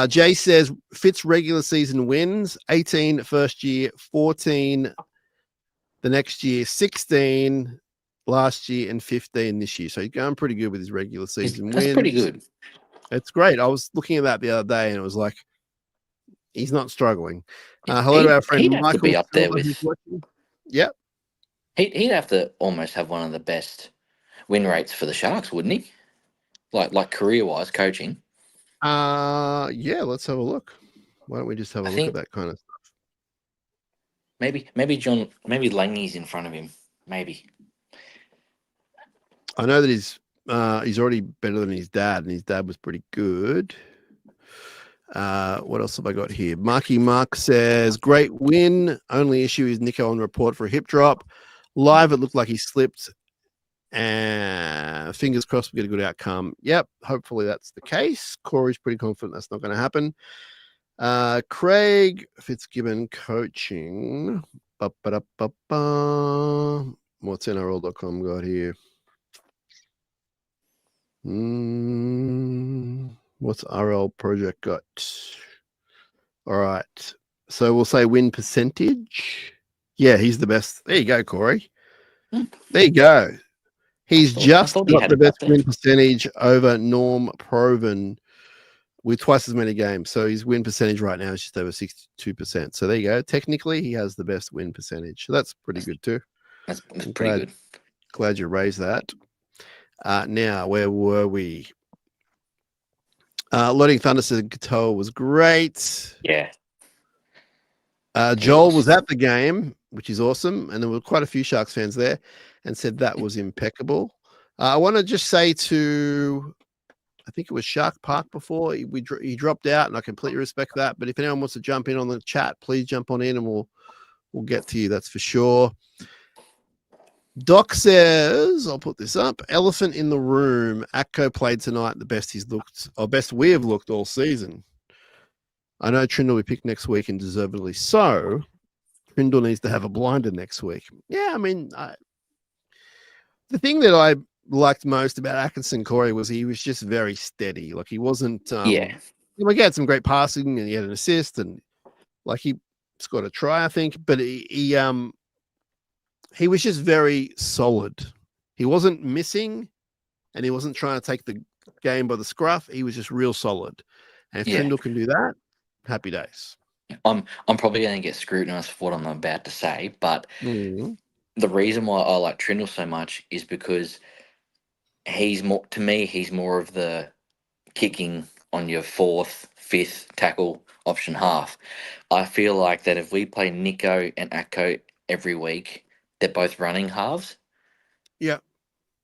Jay says Fitz regular season wins 18 first year, 14 the next year, 16 last year, and 15 this year. So he's going pretty good with his regular season wins. That's pretty good. It's great. I was looking at that the other day, and it was like he's not struggling. Hello to our friend Michael. Have to be up there with. Yep. He'd have to almost have one of the best win rates for the Sharks, wouldn't he? Like career-wise, coaching. Yeah. Let's have a look. Why don't we just have a look at that kind of stuff? Maybe Langley's in front of him. Maybe. I know that he's already better than his dad, and his dad was pretty good. What else have I got here? Marky Mark says, great win. Only issue is Nico on report for a hip drop. Live, it looked like he slipped. And fingers crossed we get a good outcome. Yep, hopefully that's the case. Corey's pretty confident that's not going to happen. Craig Fitzgibbon coaching. What's NRL.com got here? What's RL Project got? All right. So we'll say win percentage. Yeah, he's the best. There you go, Corey. There you go. He's I thought he got had the it up best there. win percentage over Norm Proven with twice as many games. So his win percentage right now is just over 62%. So there you go. Technically, he has the best win percentage. So that's pretty good too. That's pretty good. Glad you raised that. Now, where were we? Loading Thunder said Katoa was great. Yeah. Joel was at the game, which is awesome. And there were quite a few Sharks fans there and said that was impeccable. I want to just say to, I think it was Shark Park before, he dropped out, and I completely respect that. But if anyone wants to jump in on the chat, please jump on in and we'll get to you. That's for sure. Doc says, I'll put this up. Elephant in the room. Atco played tonight the best he's looked, or best we have looked all season. I know Trindle we picked next week, and deservedly so. Trindle needs to have a blinder next week. Yeah, I mean, the thing that I liked most about Atkinson, Corey, was he was just very steady. Like he wasn't. Yeah. Like he had some great passing, and he had an assist, and like he scored a try, I think. But he was just very solid. He wasn't missing, and he wasn't trying to take the game by the scruff. He was just real solid. And if Trindle can do that, happy days. I'm probably going to get scrutinized for what I'm about to say, but the reason why I like Trindle so much is because he's more of the kicking on your fourth, fifth tackle option half. I feel like that if we play Nico and Atco every week, they're both running halves. Yeah.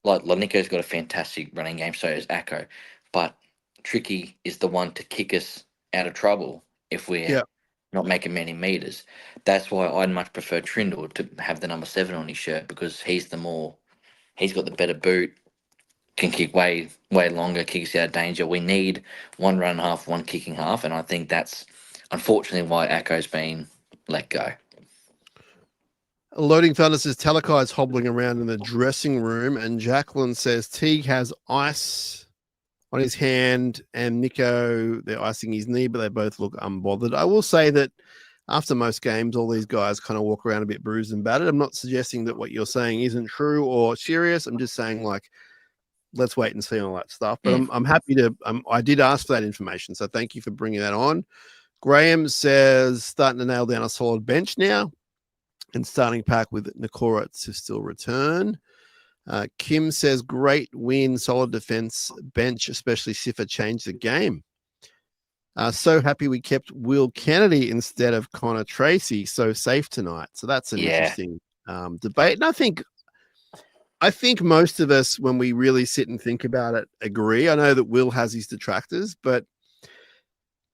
Like Nico's got a fantastic running game, so does Atco. But Tricky is the one to kick us out of trouble if we're not making many meters. That's why I'd much prefer Trindle to have the number 7 on his shirt, because he's got the better boot, can kick way longer, kicks out of danger. We need one run half, one kicking half, and I think that's unfortunately why Atco's been let go. Loading Thunder says Talakai's hobbling around in the dressing room, and Jacqueline says Teague has ice on his hand, and Nico, they're icing his knee, but they both look unbothered. I will say that after most games, all these guys kind of walk around a bit bruised and battered. I'm not suggesting that what you're saying isn't true or serious. I'm just saying, like, let's wait and see all that stuff. But I'm happy to. I did ask for that information, so thank you for bringing that on. Graham says starting to nail down a solid bench now, and starting pack with Nakora to still return. Kim says great win, solid defense, bench, especially Sifa changed the game. So happy we kept Will Kennedy instead of Connor Tracy. So safe tonight. So that's an interesting debate. And I think most of us, when we really sit and think about it, agree. I know that Will has his detractors, but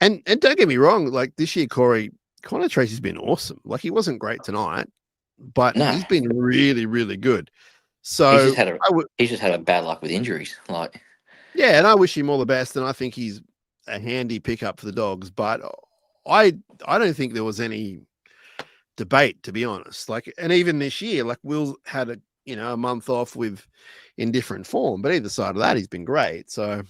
and don't get me wrong, like this year, Corey, Connor Tracy's been awesome. Like he wasn't great tonight, but he's been really, really good. So he's just had a bad luck with injuries. Like, yeah, and I wish him all the best, and I think he's a handy pickup for the Dogs. But I don't think there was any debate, to be honest. Like, and even this year, like Will had a month off in different form, but either side of that, he's been great. So,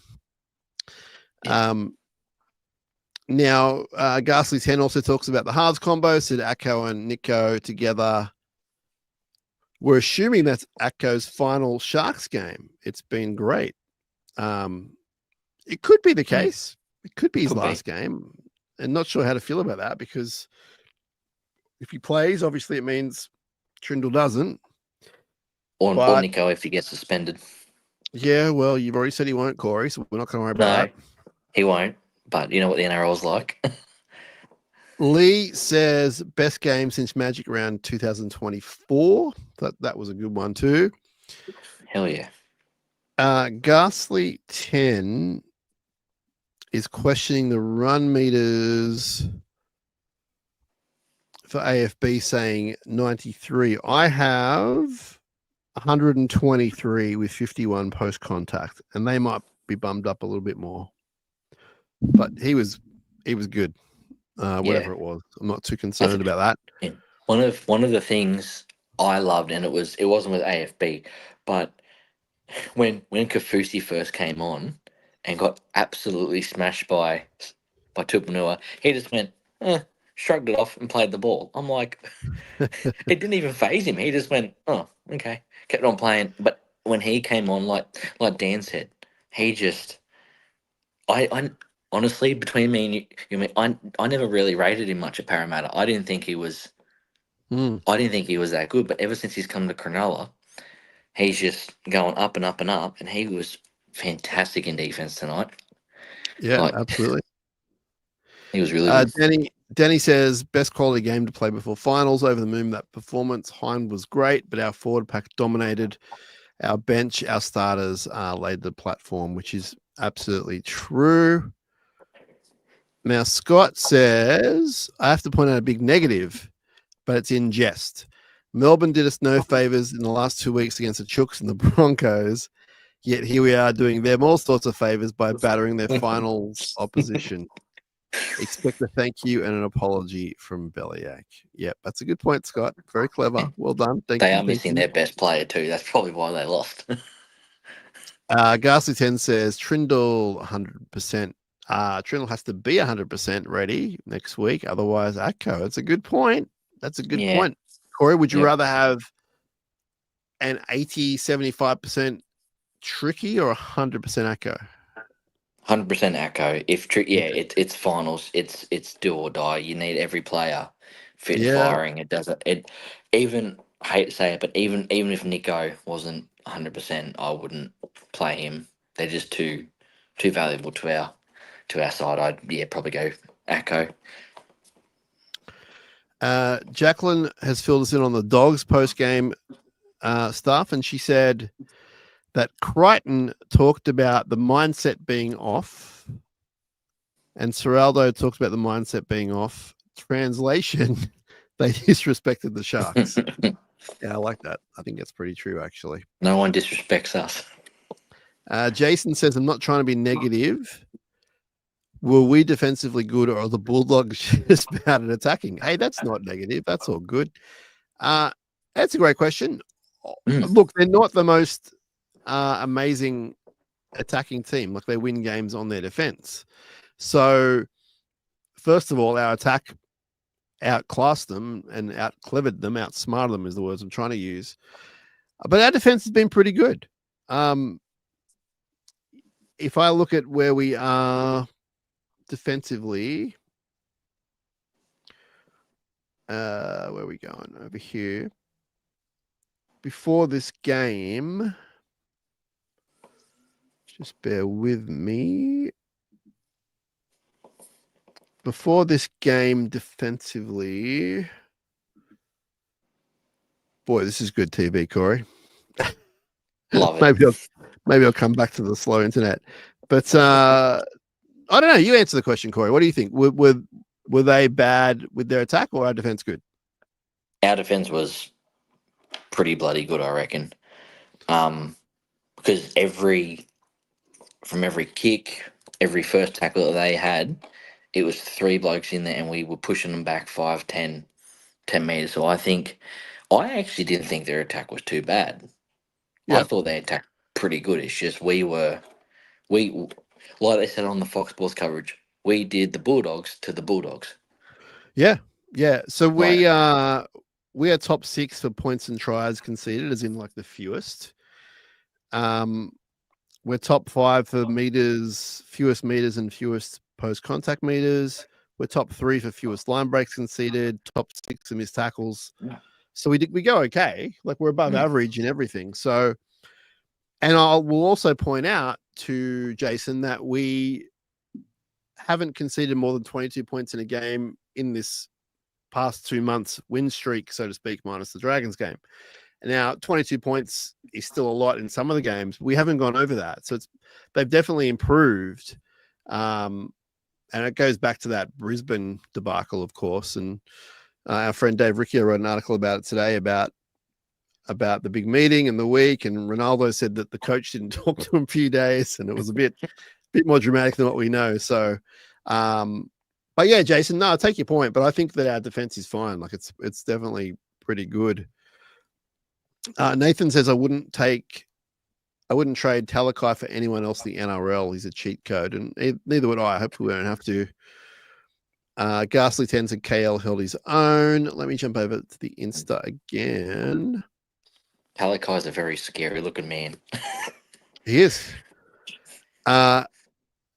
now Ghastly 10 also talks about the Halves combo. Said Atco and Nico together. We're assuming that's Atco's final Sharks game. It's been great. It could be the case. It could be his last game. And not sure how to feel about that, because if he plays, obviously it means Trindle doesn't. Or Nico if he gets suspended. Yeah, well, you've already said he won't, Corey, so we're not going to worry about that. He won't. But you know what the NRL's like. Lee says best game since Magic round 2024. That was a good one too. Hell yeah. Ghastly 10 is questioning the run meters for AFB, saying 93. I have 123 with 51 post contact, and they might be bummed up a little bit more. But he was good. Whatever it was, I'm not too concerned about that. Yeah. One of the things I loved, and it wasn't with AFB, but when Kafusi first came on and got absolutely smashed by Tupanua, he just went, shrugged it off and played the ball. I'm like, it didn't even phase him. He just went, oh, okay, kept on playing. But when he came on, like Dan said, he just, I honestly, between me and you mean, I never really rated him much at Parramatta. I didn't think he was that good. But ever since he's come to Cronulla, he's just going up and up and up, and he was fantastic in defense tonight. Yeah, Like, absolutely. he was really good. Danny says best quality game to play before finals. Over the moon, that performance. Hind was great, but our forward pack dominated. Our bench, our starters laid the platform, which is absolutely true. Now, Scott says, I have to point out a big negative, but it's in jest. Melbourne did us no favors in the last 2 weeks against the Chooks and the Broncos, yet here we are doing them all sorts of favors by battering their finals opposition. Expect a thank you and an apology from Bellyache. Yep, that's a good point, Scott. Very clever. Well done. Thank you. They are missing their best player too. That's probably why they lost. Ghastly 10 says Trindle 100%. Trindle has to be 100% ready next week. Otherwise, Atco. That's a good point. That's a good point. Corey, would you rather have an 80, 75% Tricky or 100% Atco? 100% Atco. It's finals. It's do or die. You need every player fit and firing. It doesn't. It even, I hate to say it, but even if Nico wasn't 100%, I wouldn't play him. They're just too valuable to our side. I'd probably go Atco. Jacqueline has filled us in on the Dogs post-game stuff, and she said that Crichton talked about the mindset being off, and Seraldo talked about the mindset being off. Translation, they disrespected the Sharks. Yeah, I like that. I think that's pretty true, actually. No one disrespects us. Jason says, I'm not trying to be negative. Were we defensively good, or are the Bulldogs just bad at attacking? Hey, that's not negative. That's all good. That's a great question. Look, they're not the most amazing attacking team. Like, they win games on their defense. So, first of all, our attack outclassed them and out-clevered them, outsmarted them is the words I'm trying to use. But our defense has been pretty good. If I look at where we are defensively, where are we going? Over here. Before this game, just bear with me. Before this game, defensively, boy, this is good TV, Corey. Love it. Maybe I'll come back to the slow internet. But I don't know. You answer the question, Corey. What do you think? Were they bad with their attack, or our defense good? Our defense was pretty bloody good, I reckon. Because from every kick, every first tackle that they had, it was 3 blokes in there, and we were pushing them back 5, 10 meters. So I actually didn't think their attack was too bad. Yep. I thought they attacked pretty good. It's just we like they said on the Fox Sports coverage, we did the Bulldogs to the Bulldogs. Yeah. So we are top 6 for points and tries conceded, as in like the fewest. We're top 5 for meters, fewest meters and fewest post-contact meters. We're top 3 for fewest line breaks conceded, top 6 for missed tackles. Yeah. So we go okay. Like, we're above average in everything. So, and we'll also point out to Jason that we haven't conceded more than 22 points in a game in this past 2 months win streak, so to speak, minus the Dragons game. Now, 22 points is still a lot in some of the games. We haven't gone over that. So they've definitely improved. And it goes back to that Brisbane debacle, of course. And our friend Dave Riccio wrote an article about it today about the big meeting and the week. And Ronaldo said that the coach didn't talk to him a few days, and it was a bit more dramatic than what we know. So, but yeah, Jason, no, I take your point, but I think that our defense is fine. Like, it's definitely pretty good. Nathan says, I wouldn't take I wouldn't trade Talakai for anyone else in the NRL. He's a cheat code, and neither would I. Hopefully, we don't have to. Ghastly 10 said KL held his own. Let me jump over to the Insta again. Palakai's a very scary looking man. He is.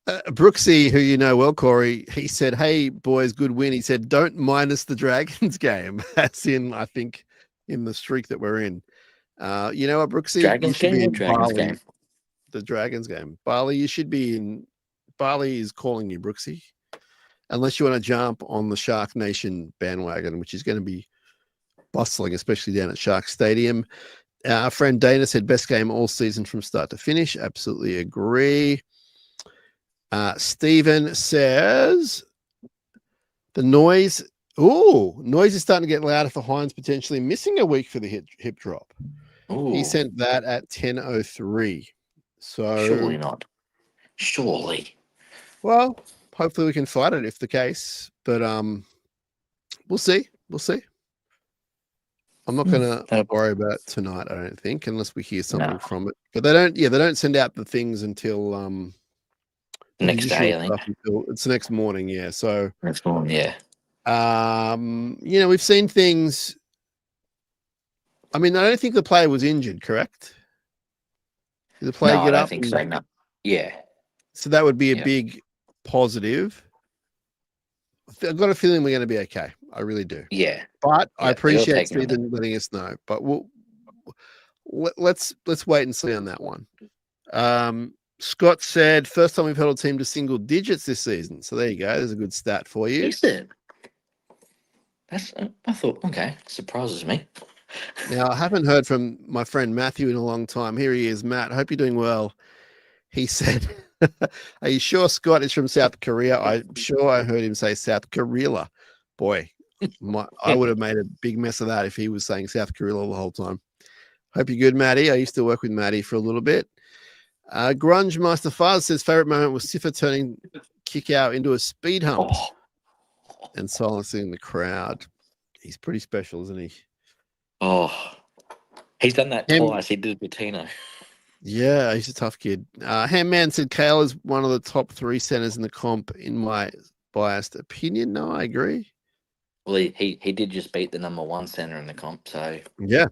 Brooksy, who you know well, Corey, he said, "Hey boys, good win." He said, "Don't minus the Dragons game." That's in, I think, in the streak that we're in. You know what, Brooksy? Dragons You should game be or in Dragons Bali. game? The Dragons game. Bali, you should be in. Bali is calling you, Brooksy. Unless you want to jump on the Shark Nation bandwagon, which is going to be bustling, especially down at Shark Stadium. Our friend Dana said best game all season from start to finish. Absolutely agree. Stephen says the noise. Noise is starting to get louder for Hines potentially missing a week for the hip drop. Ooh, He sent that at 10:03. So surely not. Surely. Well, hopefully we can fight it if the case. But we'll see. We'll see. I'm not going to worry about it tonight, I don't think, unless we hear something from it. But they don't send out the things until Next day, I think. It's the next morning, yeah. So next morning, yeah. We've seen things. I mean, I don't think the player was injured, correct? Did the player get I up? don't think so. No. Yeah. So that would be a big positive. I've got a feeling we're going to be okay. I really do. Yeah. But I appreciate Stephen letting us know. But let's wait and see on that one. Scott said first time we've held a team to single digits this season. So there you go. There's a good stat for you. Is it? I thought, okay, surprises me. Now I haven't heard from my friend Matthew in a long time. Here he is, Matt. Hope you're doing well. He said, "Are you sure Scott is from South Korea?" I'm sure I heard him say South Korea. Boy, I would have made a big mess of that if he was saying South Korea the whole time. Hope you're good, Matty. I used to work with Matty for a little bit. Grunge Master Fuzz says favorite moment was Siffer turning kick out into a speed hump and silencing the crowd. He's pretty special, isn't he? Oh, he's done that twice. He did it with Tino. Yeah, he's a tough kid. Handman said Kale is one of the top 3 centers in the comp, in my biased opinion. No, I agree. Well, he did just beat the number 1 center in the comp, so yeah,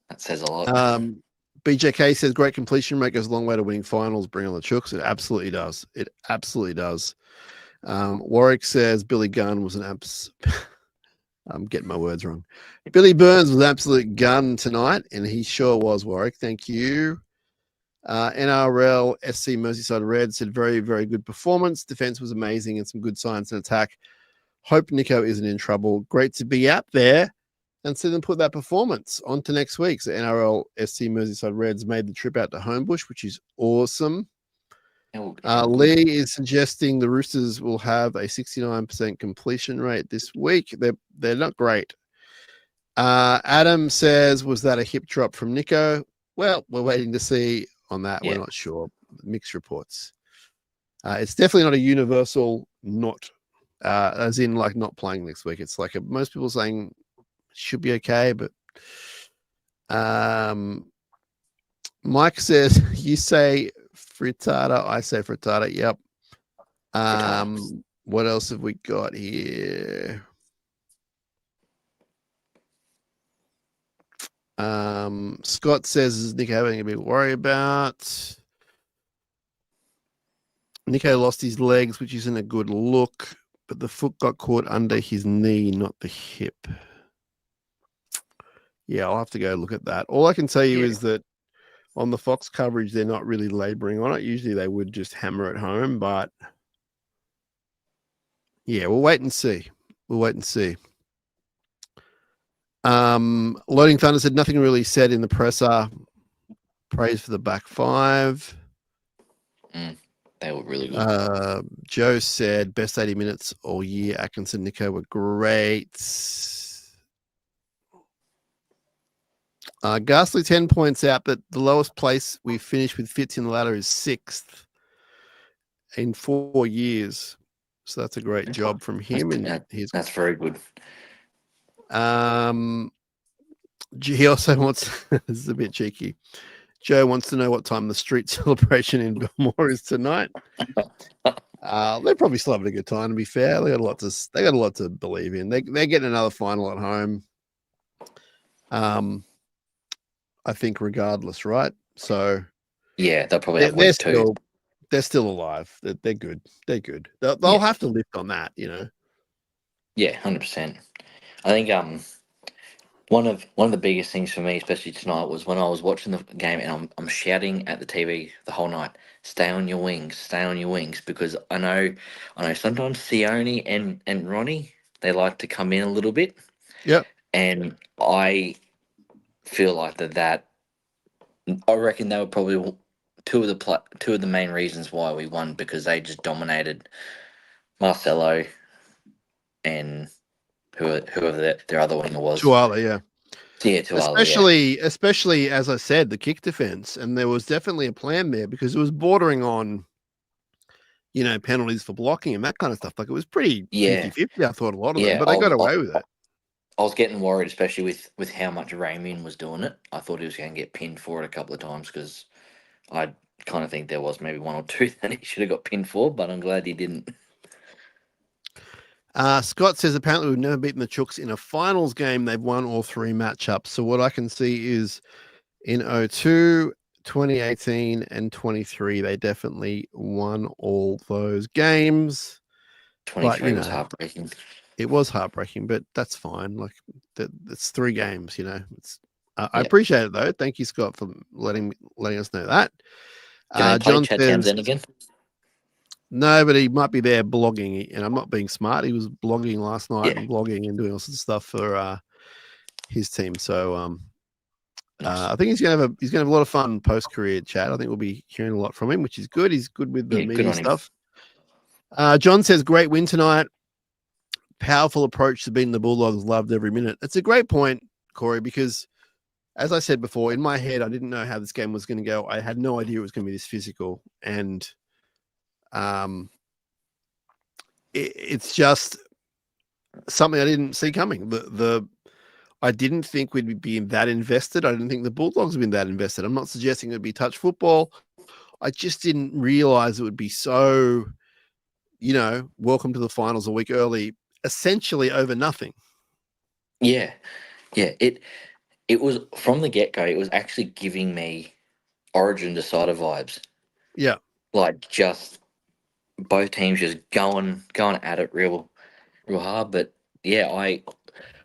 that says a lot. BJK says great completion rate goes a long way to winning finals. Bring on the Chooks. It absolutely does. It absolutely does. Warwick says Billy Gunn was an I'm getting my words wrong. Billy Burns was an absolute gun tonight, and he sure was, Warwick. Thank you. NRL SC Merseyside Red said very, very good performance. Defense was amazing and some good signs in attack. Hope Nico isn't in trouble. Great to be out there and see them put that performance on to next week. So NRL SC Merseyside Reds made the trip out to Homebush, which is awesome. Lee is suggesting the Roosters will have a 69% completion rate this week. They're not great. Adam says, was that a hip drop from Nico? Well, we're waiting to see on that. Yeah. We're not sure. Mixed reports. It's definitely not a universal not, as in like not playing next week. It's like most people saying should be okay, but Mike says, you say frittata, I say frittata. Yep. What else have we got here? Scott says, is Nico having a big worry about? Nico lost his legs, which isn't a good look, but the foot got caught under his knee, not the hip. Yeah, I'll have to go look at that. All I can tell you is that on the Fox coverage, they're not really laboring on it. Usually they would just hammer it home, but yeah, we'll wait and see. Loading Thunder said nothing really said in the presser. Praise for the back 5. They were really good. Joe said best 80 minutes all year. Atkinson, Nico were great. Ghastly 10 points out that the lowest place we finished with Fitz in the ladder is 6th in 4 years. So that's a great job from him. That's very good. He also wants, this is a bit cheeky. Joe wants to know what time the street celebration in Belmore is tonight. They're probably still having a good time. To be fair, they got a lot to believe in. They're getting another final at home. I think regardless, right? So yeah, they'll probably have week two. They're still alive. They're good. They're good. They'll have to lift on that, you know. Yeah, 100%. I think one of the biggest things for me, especially tonight, was when I was watching the game and I'm shouting at the TV the whole night, stay on your wings, because I know sometimes Sione and Ronnie, they like to come in a little bit. Yep. And I feel like that I reckon they were probably two of the main reasons why we won, because they just dominated and whoever their other winger was. Tuala, yeah. Yeah, Tuala, especially as I said, the kick defense, and there was definitely a plan there because it was bordering on, you know, penalties for blocking and that kind of stuff. Like it was pretty 50-50, I thought, a lot of them, but they got away with it. I was getting worried, especially with how much Raymond was doing it. I thought he was going to get pinned for it a couple of times, because I kind of think there was maybe one or two that he should have got pinned for, but I'm glad he didn't. Scott says apparently we've never beaten the Chooks in a finals game. They've won all three matchups. So what I can see is in 02, 2018, and 23, they definitely won all those games. 23 was heartbreaking. It was heartbreaking, but that's fine. Like it's 3 games, you know. I appreciate it though. Thank you, Scott, for letting us know that. John Chad Townsend again. No, but he might be there blogging, and I'm not being smart. He was blogging last night and blogging and doing all sorts of stuff for his team. So nice. I think he's gonna have a lot of fun post career, Chad. I think we'll be hearing a lot from him, which is good. He's good with the media stuff. John says great win tonight. Powerful approach to beating the Bulldogs. Loved every minute. It's a great point, Corey, because as I said before, in my head, I didn't know how this game was going to go. I had no idea it was going to be this physical, and it's just something I didn't see coming. I didn't think we'd be that invested. I didn't think the Bulldogs would be that invested. I'm not suggesting it would be touch football. I just didn't realize it would be so, you know, welcome to the finals a week early, essentially over nothing. Yeah. It was from the get go. It was actually giving me Origin Decider vibes. Yeah, like just both teams just going at it real hard. But yeah,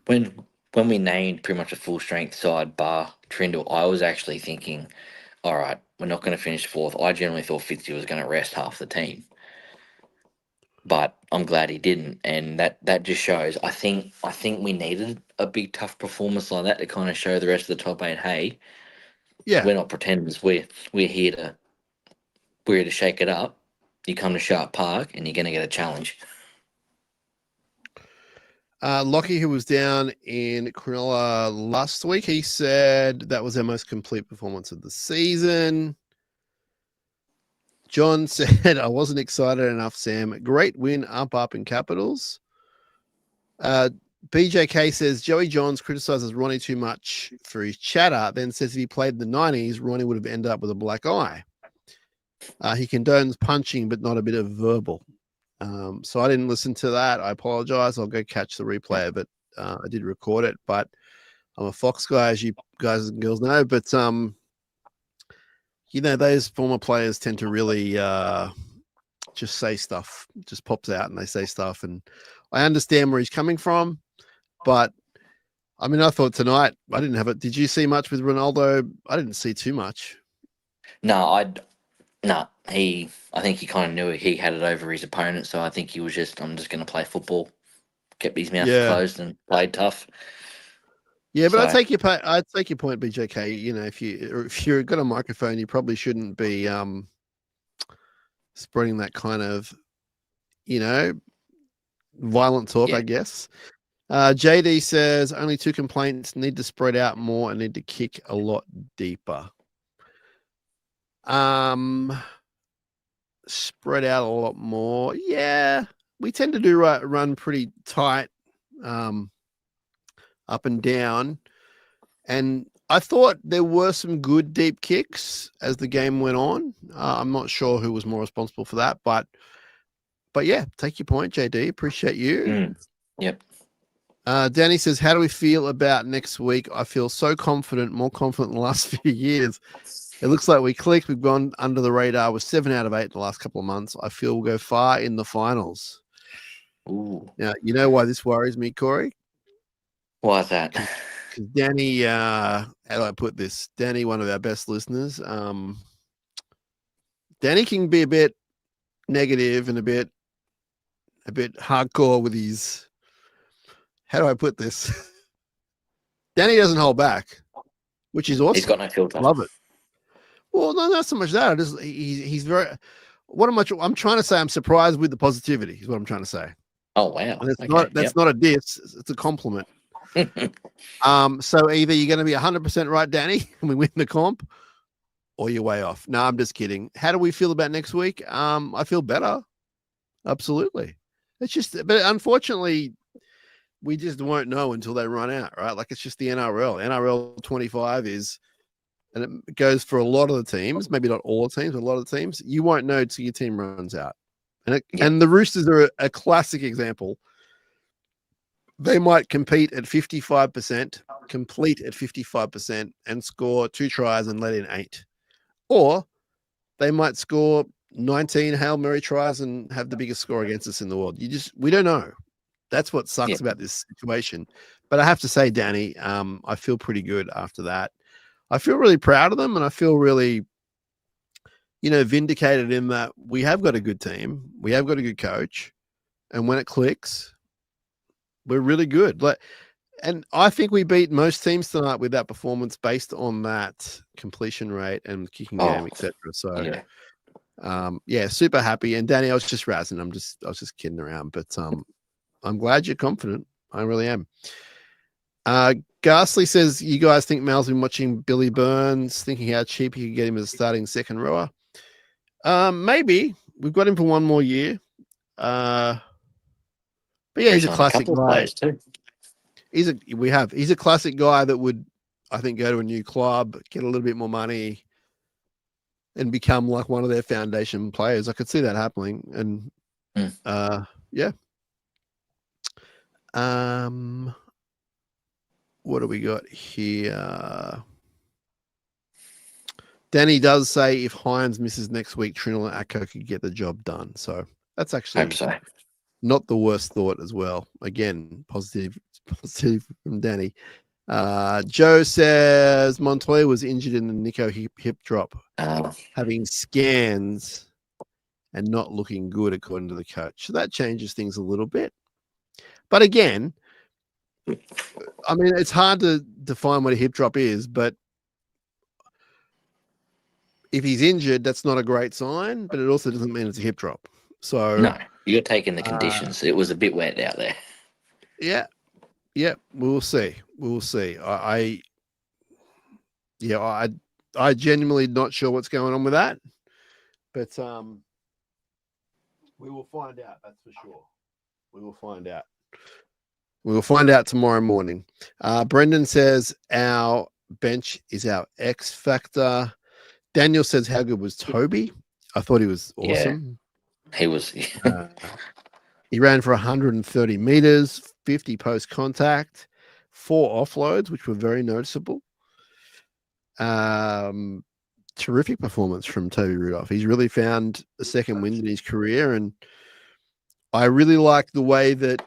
when we named pretty much a full strength side bar Trindle, I was actually thinking, all right, we're not going to finish 4th. I generally thought Fitzy was going to rest half the team, but I'm glad he didn't, and that just shows. I think we needed a big tough performance like that to kind of show the rest of the top 8, hey, we're not pretenders. We're here to shake it up. You come to Shark Park and you're going to get a challenge. Lockie, who was down in Cronulla last week, he said that was their most complete performance of the season. John said, I wasn't excited enough, Sam. Great win, up in Capitals. BJK says, Joey Johns criticizes Ronnie too much for his chatter, then says if he played in the 90s, Ronnie would have ended up with a black eye. He condones punching, but not a bit of verbal. So I didn't listen to that. I apologize. I'll go catch the replay, but I did record it. But I'm a Fox guy, as you guys and girls know. But, you know, those former players tend to really just say stuff, just pops out and they say stuff. And I understand where he's coming from. But, I mean, I thought tonight, I didn't have it. Did you see much with Ronaldo? I didn't see too much. No, I think he kind of knew he had it over his opponent, so I think he was I'm just going to play football, kept his mouth closed and played tough. Yeah, but I'd take your point, BJK. You know, if you've got a microphone, you probably shouldn't be spreading that kind of, you know, violent talk, I guess. JD says only 2 complaints, need to spread out more and need to kick a lot deeper. Spread out a lot more. Yeah, we tend to run pretty tight, up and down. And I thought there were some good deep kicks as the game went on. I'm not sure who was more responsible for that, but yeah, take your point, JD. Appreciate you. Yep. Danny says, how do we feel about next week? I feel so confident, more confident in the last few years. It looks like we clicked. We've gone under the radar with 7 out of 8 in the last couple of months. I feel we'll go far in the finals. Ooh. Now, you know why this worries me, Corey? Why is that? Because Danny, how do I put this? Danny, one of our best listeners. Danny can be a bit negative and a bit hardcore with his. How do I put this? Danny doesn't hold back, which is awesome. He's got no filter. Love it. Well, no, not so much that. He's very. I'm trying to say I'm surprised with the positivity. Is what I'm trying to say. Oh wow! And that's not a diss. It's a compliment. So either you're going to be 100% right, Danny, and we win the comp, or you're way off. No, I'm just kidding. How do we feel about next week? I feel better. Absolutely. It's just, but unfortunately, we just won't know until they run out, right? Like it's just the NRL. NRL 25 is, and it goes for a lot of the teams, maybe not all the teams, but a lot of the teams. You won't know till your team runs out. And the Roosters are a classic example. They might compete at 55%, complete at 55%, and score 2 tries and let in 8. Or they might score 19 Hail Mary tries and have the biggest score against us in the world. We don't know. That's what sucks about this situation. But I have to say, Danny, I feel pretty good after that. I feel really proud of them, and I feel really, vindicated in that we have got a good team. We have got a good coach. And when it clicks, we're really good. And I think we beat most teams tonight with that performance based on that completion rate and kicking game, etc. So, super happy. And Danny, I was just razzing. I was just kidding around, but I'm glad you're confident. I really am. Ghastly says, you guys think Mal's been watching Billy Burns, thinking how cheap he could get him as a starting second rower? Maybe. We've got him for one more year. But yeah, he's a classic guy. He's a classic guy that would, I think, go to a new club, get a little bit more money, and become like one of their foundation players. I could see that happening. And what do we got here? Danny does say if Hines misses next week, Trinell and Acco could get the job done. So that's actually not the worst thought as well. Again, positive from Danny. Joe says Montoya was injured in the Nico hip drop, having scans and not looking good according to the coach. So that changes things a little bit. But again, I mean, it's hard to define what a hip drop is, but if he's injured, that's not a great sign, but it also doesn't mean it's a hip drop. So no, you're taking the conditions. It was a bit wet out there. Yeah. We'll see. I genuinely not sure what's going on with that, but we will find out. That's for sure. We will find out. We will find out tomorrow morning. Brendan says our bench is our X factor. Daniel says, how good was Toby? I thought he was awesome. Yeah, he was. He ran for 130 meters, 50 post contact, 4 offloads, which were very noticeable. Terrific performance from Toby Rudolph. He's really found a second wind in his career. And I really like the way that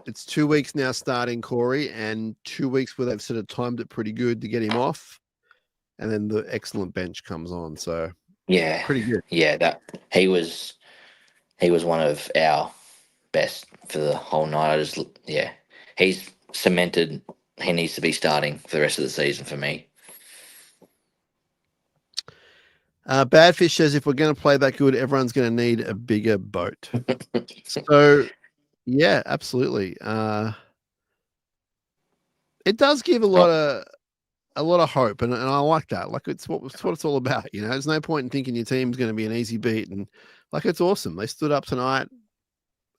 it's 2 weeks now starting, Corey, and 2 weeks where they've sort of timed it pretty good to get him off. And then the excellent bench comes on. So yeah, pretty good. Yeah, that he was one of our best for the whole night. He's cemented. He needs to be starting for the rest of the season for me. Badfish says if we're going to play that good, everyone's going to need a bigger boat. So, yeah, absolutely. It does give a lot of hope, and I like that. Like it's what it's all about. There's no point in thinking your team's going to be an easy beat, and like it's awesome. They stood up tonight,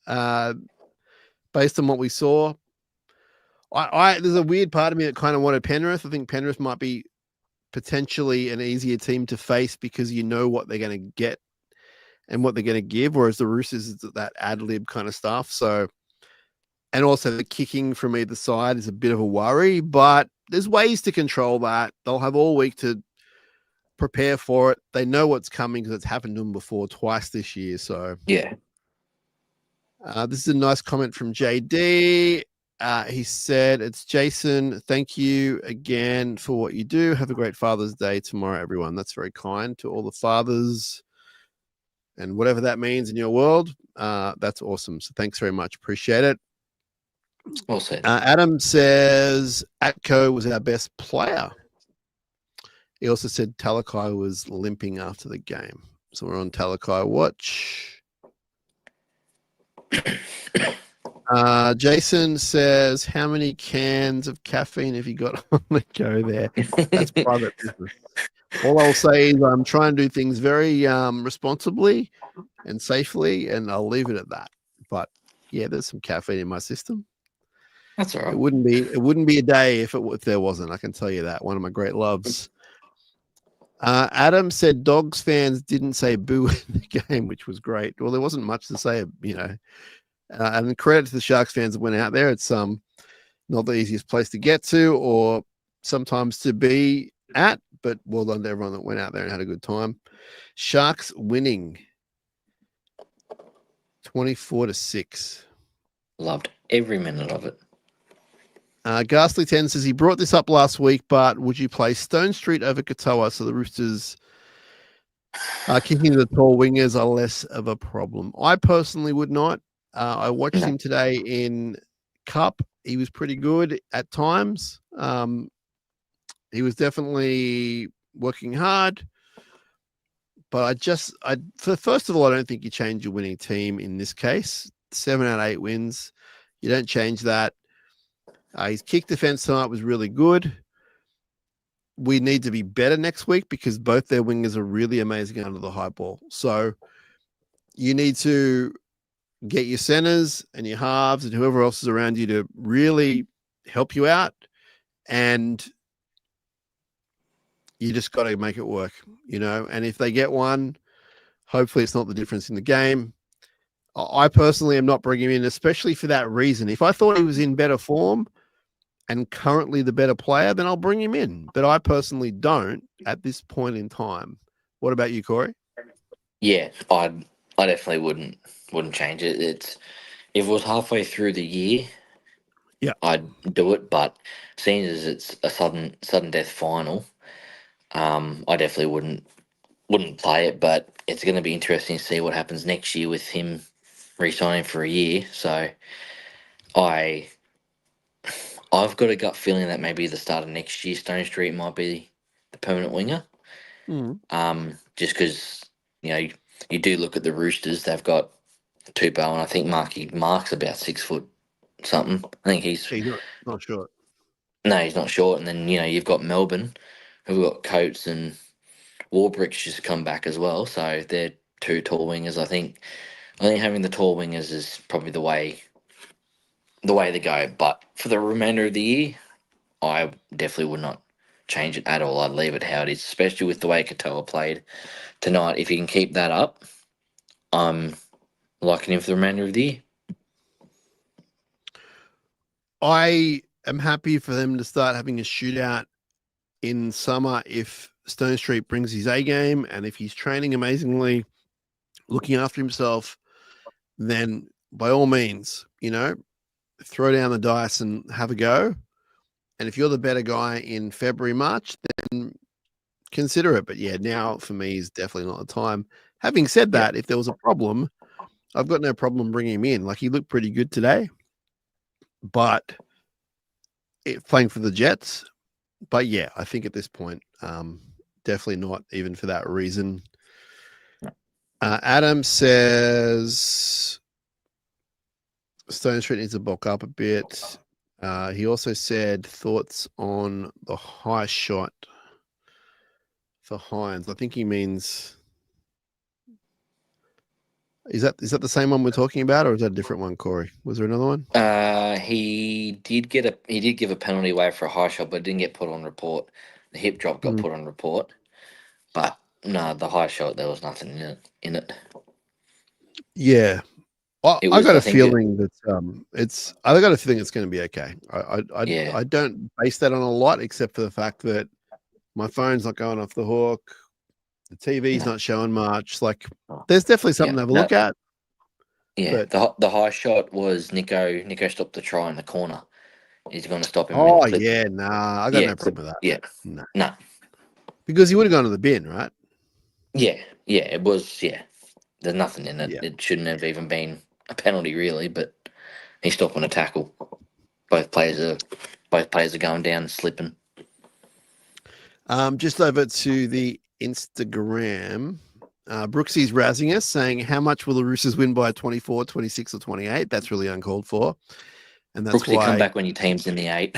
based on what we saw. There's a weird part of me that kind of wanted Penrith. I think Penrith might be potentially an easier team to face because you know what they're going to get and what they're going to give, whereas the Roosters is that ad lib kind of stuff. So, and also the kicking from either side is a bit of a worry, but there's ways to control that. They'll have all week to prepare for it. They know what's coming because it's happened to them before twice this year. So Yeah. This is a nice comment from JD. He said, it's Jason. Thank you again for what you do. Have a great Father's Day tomorrow, everyone. That's very kind to all the fathers and whatever that means in your world. That's awesome. So thanks very much. Appreciate it. Well said. Adam says Atco was our best player. He also said Talakai was limping after the game. So we're on Talakai watch. Jason says, how many cans of caffeine have you got on the go there? That's private business. All I'll say is I'm trying to do things very responsibly and safely, and I'll leave it at that. But yeah, there's some caffeine in my system. That's all right. It wouldn't be a day if there wasn't. I can tell you that. One of my great loves. Adam said Dogs fans didn't say boo in the game, which was great. Well, there wasn't much to say, you know. And credit to the Sharks fans that went out there. It's not the easiest place to get to or sometimes to be at, but well done to everyone that went out there and had a good time. Sharks winning 24-6. Loved every minute of it. Ghastly 10 says he brought this up last week, but would you play Stone Street over Katoa so the Roosters kicking the tall wingers are less of a problem? I personally would not. I watched him today in Cup. He was pretty good at times. He was definitely working hard. But first of all, I don't think you change your winning team in this case. 7 out of 8 wins. You don't change that. His kick defense tonight was really good. We need to be better next week because both their wingers are really amazing under the high ball. So you need to get your centers and your halves and whoever else is around you to really help you out. And you just got to make it work, you know. And if they get one, hopefully it's not the difference in the game. I personally am not bringing him in, especially for that reason. If I thought he was in better form and currently the better player, then I'll bring him in. But I personally don't at this point in time. What about you, Corey? Yeah, I definitely wouldn't change it. If it was halfway through the year, yeah, I'd do it. But seeing as it's a sudden death final, I definitely wouldn't play it. But it's going to be interesting to see what happens next year with him re-signing for a year. So I've got a gut feeling that maybe the start of next year, Stone Street might be the permanent winger. Just because, you know, you do look at the Roosters, they've got Tupou, and I think Mark's about 6 foot something. I think he's not short. No, he's not short. And then, you know, you've got Melbourne, who've got Coates and Warbrick's just come back as well. So they're 2 tall wingers. I think having the tall wingers is probably the way to go. But for the remainder of the year, I definitely would not change it at all. I'd leave it how it is, especially with the way Katoa played tonight. If you can keep that up, I'm liking him for the remainder of the year. I am happy for them to start having a shootout in summer if Stone Street brings his A game and if he's training amazingly, looking after himself, then by all means, you know, throw down the dice and have a go. And if you're the better guy in February, March, then consider it. But yeah, now for me is definitely not the time. Having said that, if there was a problem, I've got no problem bringing him in. Like, he looked pretty good today, but playing for the Jets. But yeah, I think at this point, definitely not even for that reason. Adam says Stone Street needs to bulk up a bit. He also said thoughts on the high shot for Hines. I think he means Is that the same one we're talking about, or is that a different one, Corey? Was there another one? He did give a penalty away for a high shot, but didn't get put on report. The hip drop got put on report, but no, the high shot there was nothing in it. Yeah, I It was, got I a think it- feeling that I got a feeling it's going to be okay. Yeah. I don't base that on a lot, except for the fact that my phone's not going off the hook, the TV's No. not showing much. Like, there's definitely something to have a no. look at. Yeah, But the high shot was Nico. Nico stopped the try in the corner. He's going to stop him. oh when he yeah, nah, I got no problem with that. Yeah, No, no, because he would have gone to the bin, right? yeah, it was. Yeah, there's nothing in it. Yeah. It shouldn't have even been a penalty, really. But he stopped on a tackle. Both players are going down and slipping. Just over to the Instagram. Brooksy's razzing us, saying, how much will the Roosters win by 24, 26, or 28? That's really uncalled for. And that's Brooksy, why. come back when your team's in the 8.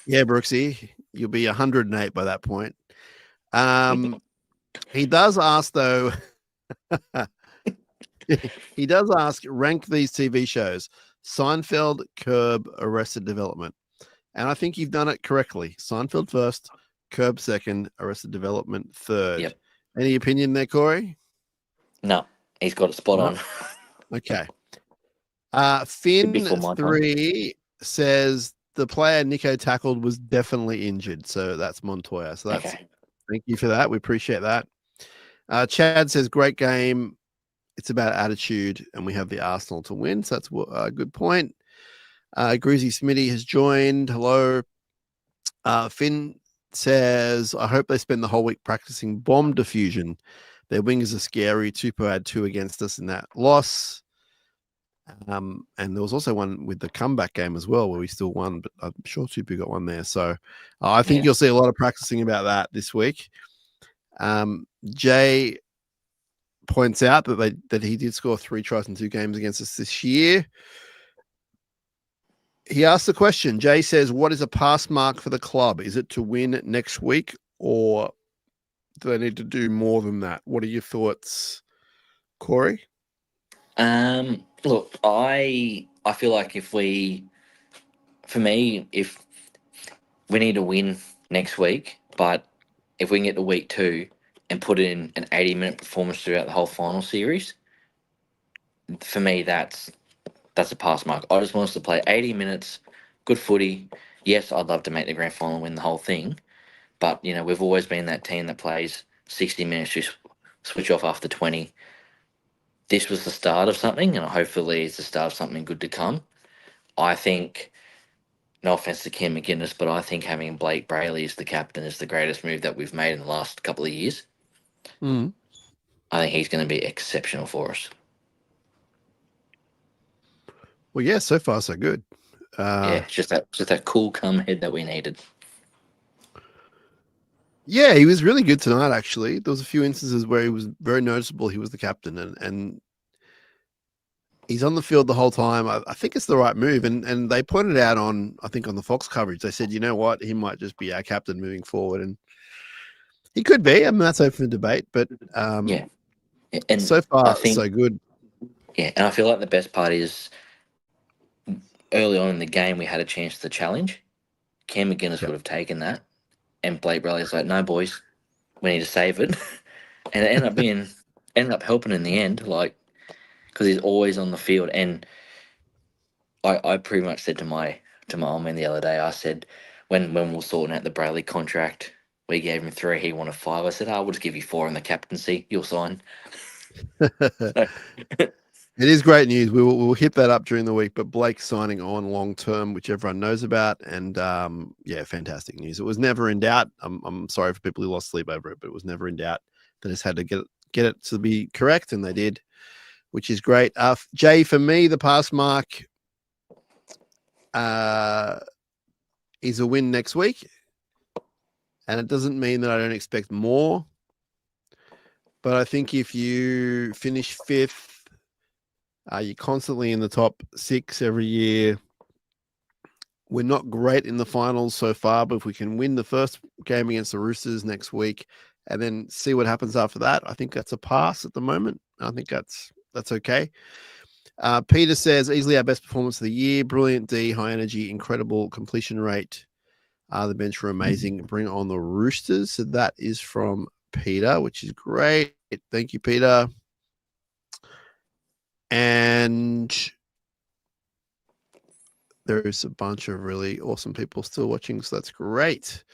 Yeah, Brooksy, you'll be 108 by that point. He does ask, though, he does ask, rank these TV shows: Seinfeld, Curb, Arrested Development. And I think you've done it correctly. Seinfeld first, Curb second, Arrested Development third. Yep. Any opinion there, Corey? No, he's got it spot on. Okay. Should be for my Finn3 says the player Nico tackled was definitely injured. So that's Montoya. So that's Okay. Thank you for that. We appreciate that. Chad says, great game. It's about attitude, and we have the Arsenal to win. So that's a good point. Greasy Smitty has joined. Hello. Finn says, I hope they spend the whole week practicing bomb diffusion. Their wingers are scary. Tupou had 2 against us in that loss. And there was also one with the comeback game as well, where we still won, but I'm sure Tupou got one there. So I think you'll see a lot of practicing about that this week. Jay points out that he did score 3 tries in 2 games against us this year. He asked the question. Jay says, what is a pass mark for the club? Is it to win next week, or do they need to do more than that? What are your thoughts, Corey? Look, I feel like if we need to win next week, but if we can get to week 2 and put in an 80-minute performance throughout the whole final series, for me, that's a pass mark. I just want us to play 80 minutes, good footy. Yes, I'd love to make the grand final and win the whole thing, but we've always been that team that plays 60 minutes, just switch off after 20. This was the start of something, and hopefully it's the start of something good to come. I think, no offense to Cam McGuinness, but I think having Blake Brayley as the captain is the greatest move that we've made in the last couple of years. Mm. I think he's going to be exceptional for us. Well, yeah, so far so good. Yeah, just that cool, calm head that we needed. Yeah, he was really good tonight, actually. There was a few instances where he was very noticeable. He was the captain, and he's on the field the whole time. I think it's the right move. And they pointed out on the Fox coverage, they said, you know what, he might just be our captain moving forward. And he could be. I mean, that's open for debate. But Yeah. And so far, so good. Yeah, and I feel like the best part is early on in the game, we had a chance to challenge. Cam McGuinness would have taken that. And Blake Brayley's like, no, boys, we need to save it. And it ended up helping in the end, like, because he's always on the field. And I pretty much said to my old man the other day, I said, when we were sorting out the Brayley contract, we gave him 3, he wanted 5. I said, we'll just give you 4 in the captaincy. You'll sign. It is great news. We'll hit that up during the week, but Blake signing on long term, which everyone knows about, and fantastic news. It was never in doubt. I'm sorry for people who lost sleep over it, but it was never in doubt. They just had to get it to be correct, and they did, which is great. Jay, for me, the pass mark is a win next week, and it doesn't mean that I don't expect more. But I think if you finish 5th, you're constantly in the top 6 every year. We're not great in the finals so far, but if we can win the first game against the Roosters next week and then see what happens after that, I think that's a pass at the moment. I think that's that's okay. Peter says, easily our best performance of the year. Brilliant D, high energy, incredible completion rate. The bench were amazing. Bring on the Roosters. So that is from Peter, which is great. Thank you, Peter. And there's a bunch of really awesome people still watching, so that's great.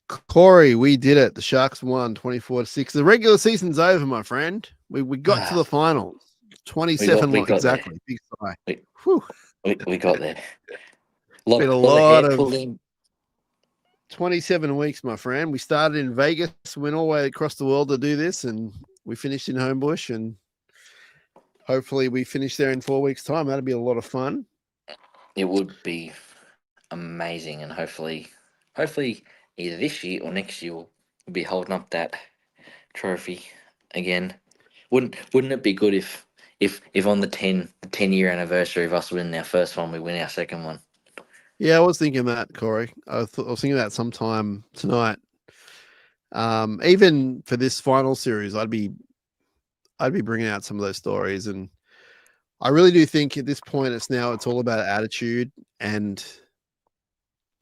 Corey, we did it. The Sharks won 24-6. The regular season's over, my friend. We got to the finals. 27 we got exactly. there. Big sigh. We got there. Been a lot lot of hair of pulling. 27 weeks, my friend. We started in Vegas, went all the way across the world to do this, and we finished in Homebush, and hopefully we finish there in 4 weeks' time. That'll be a lot of fun. It would be amazing, and hopefully either this year or next year we'll be holding up that trophy again. Wouldn't it be good if on the 10-year anniversary of us winning our first one, we win our second one? Yeah, I was thinking that, Corey. I was thinking that sometime tonight. Even for this final series, I'd be bringing out some of those stories, and I really do think at this point it's all about attitude and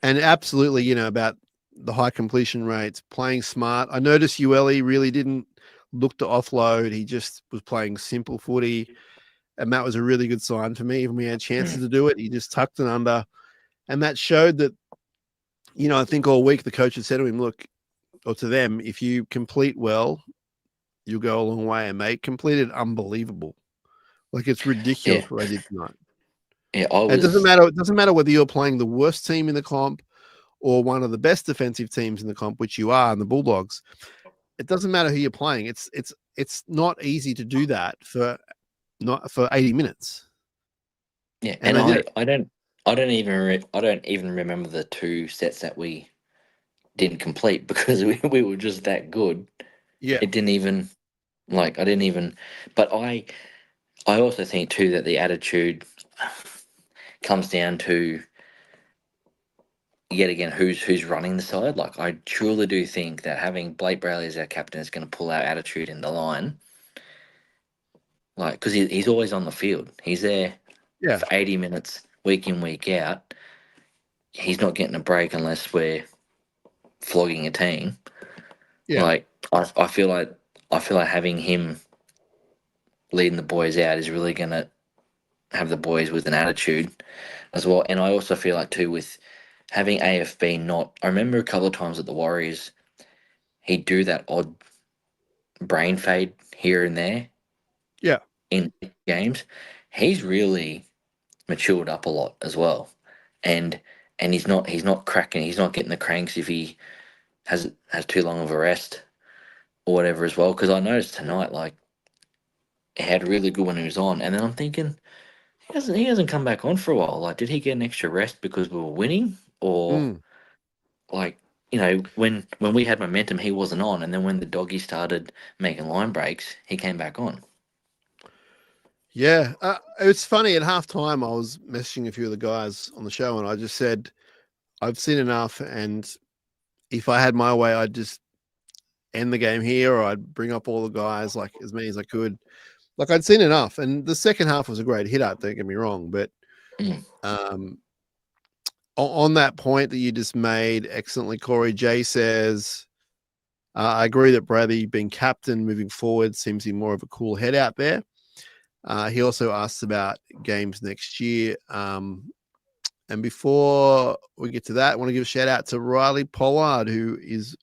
absolutely, you know, about the high completion rates, playing smart. I noticed Ueli really didn't look to offload. He just was playing simple footy, and that was a really good sign for me. Even when he had chances to do it, he just tucked it under. And that showed that, you know, I think all week the coach had said to him, look, or to them, if you complete well, you'll go a long way. And they completed unbelievable. Like, it's ridiculous what they did tonight. Yeah, It doesn't matter whether you're playing the worst team in the comp or one of the best defensive teams in the comp, which you are in the Bulldogs. It doesn't matter who you're playing. It's not easy to do that for 80 minutes. Yeah, and I don't even remember the 2 sets that we didn't complete because we were just that good. Yeah. It didn't even but I also think too that the attitude comes down to yet again who's running the side. Like, I truly do think that having Blake Brayley as our captain is going to pull our attitude in the line. Like, because he's always on the field. He's there for 80 minutes, week in, week out. He's not getting a break unless we're flogging a team. Yeah. Like, I feel like having him leading the boys out is really going to have the boys with an attitude as well. And I also feel like too, with having AFB not, I remember a couple of times at the Warriors, he'd do that odd brain fade here and there. Yeah. In games, he's really matured up a lot as well, and he's not cracking. He's not getting the cranks if he has too long of a rest or whatever as well. Because I noticed tonight, like, he had really good when he was on, and then I'm thinking he hasn't come back on for a while. Like, did he get an extra rest because we were winning, or like, you know, when we had momentum, he wasn't on, and then when the doggy started making line breaks, he came back on. Yeah. It's funny, at halftime, I was messaging a few of the guys on the show, and I just said, I've seen enough, and if I had my way, I'd just end the game here, or I'd bring up all the guys, like, as many as I could. Like, I'd seen enough, and the second half was a great hit up, don't get me wrong, but on that point that you just made excellently, Corey, Jay says, I agree that Bradley being captain moving forward seems to be more of a cool head out there. He also asks about games next year. And before we get to that, I want to give a shout out to Riley Pollard, who is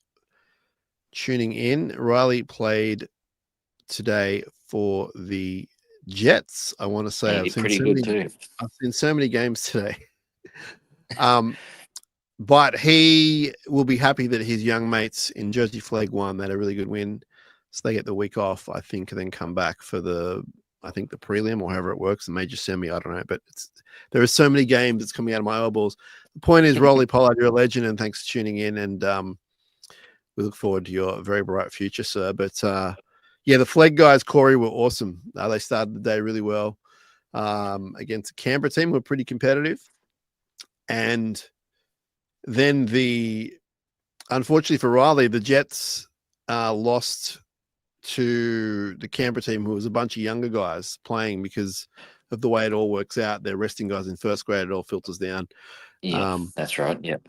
tuning in. Riley played today for the Jets. I want to say I've seen so many games today. But he will be happy that his young mates in Jersey Flag won. They had a really good win. So they get the week off, I think, and then come back for the prelim or however it works, the major semi, I don't know. But there are so many games that's coming out of my eyeballs. The point is, Rolly Pollard, you're a legend, and thanks for tuning in. And we look forward to your very bright future, sir. But yeah, the Flag guys, Corey, were awesome. They started the day really well against a Canberra team who were pretty competitive. And then unfortunately for Riley, the Jets lost to the Canberra team, who was a bunch of younger guys playing because of the way it all works out. They're resting guys in first grade. It all filters down. Yeah, that's right. Yep.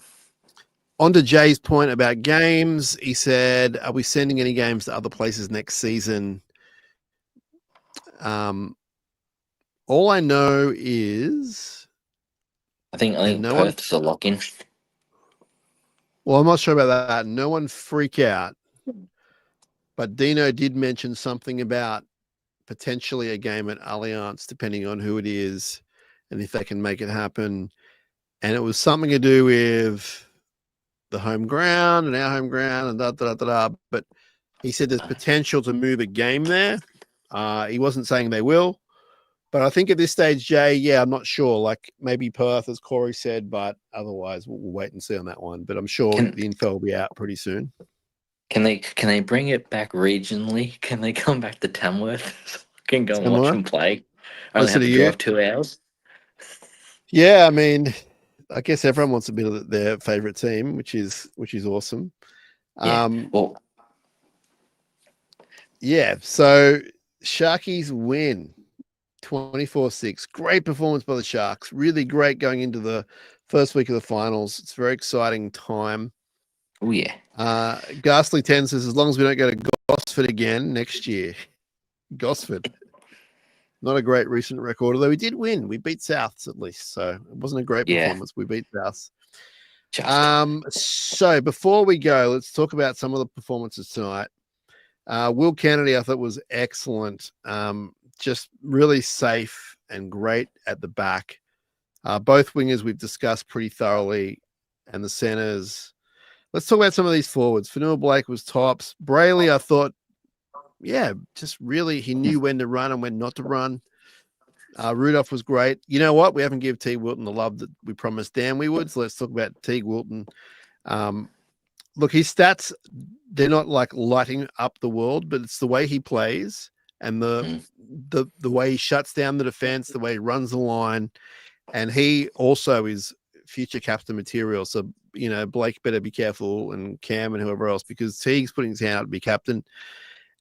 On to Jay's point about games, he said, "Are we sending any games to other places next season?" All I know is, I think no one. Perth's a lock-in. Well, I'm not sure about that. No one freak out. But Dino did mention something about potentially a game at Allianz, depending on who it is and if they can make it happen. And it was something to do with the home ground and our home ground and da. But he said there's potential to move a game there. He wasn't saying they will. But I think at this stage, Jay, yeah, I'm not sure. Like maybe Perth, as Corey said, but otherwise we'll wait and see on that one. But I'm sure the info will be out pretty soon. Can they bring it back regionally? Can they come back to Tamworth? So I can go and watch Tamworth? them play. I only Listen have to to you. drive 2 hours. Yeah, I mean, I guess everyone wants a bit of their favorite team, which is awesome. Yeah. Yeah. So Sharkies win 24-6. Great performance by the Sharks. Really great going into the first week of the finals. It's a very exciting time. Oh yeah. Ghastly 10 says, as long as we don't go to Gosford again next year. Gosford. Not a great recent record, although we did win. We beat Souths at least, so it wasn't a great performance. We beat Souths. So before we go, let's talk about some of the performances tonight. Will Kennedy, I thought, was excellent. Just really safe and great at the back. Both wingers we've discussed pretty thoroughly, and the centers. Let's talk about some of these forwards. Fanua Blake was tops. Brayley, I thought, yeah, just really, he knew when to run and when not to run. Rudolph was great. You know what? We haven't given Teague Wilton the love that we promised Dan we would. So let's talk about Teague Wilton. Look, his stats, they're not like lighting up the world, but it's the way he plays and the way he shuts down the defense, the way he runs the line. And he also is future captain material. So, you know, Blake better be careful, and Cam and whoever else, because Teague's putting his hand out to be captain.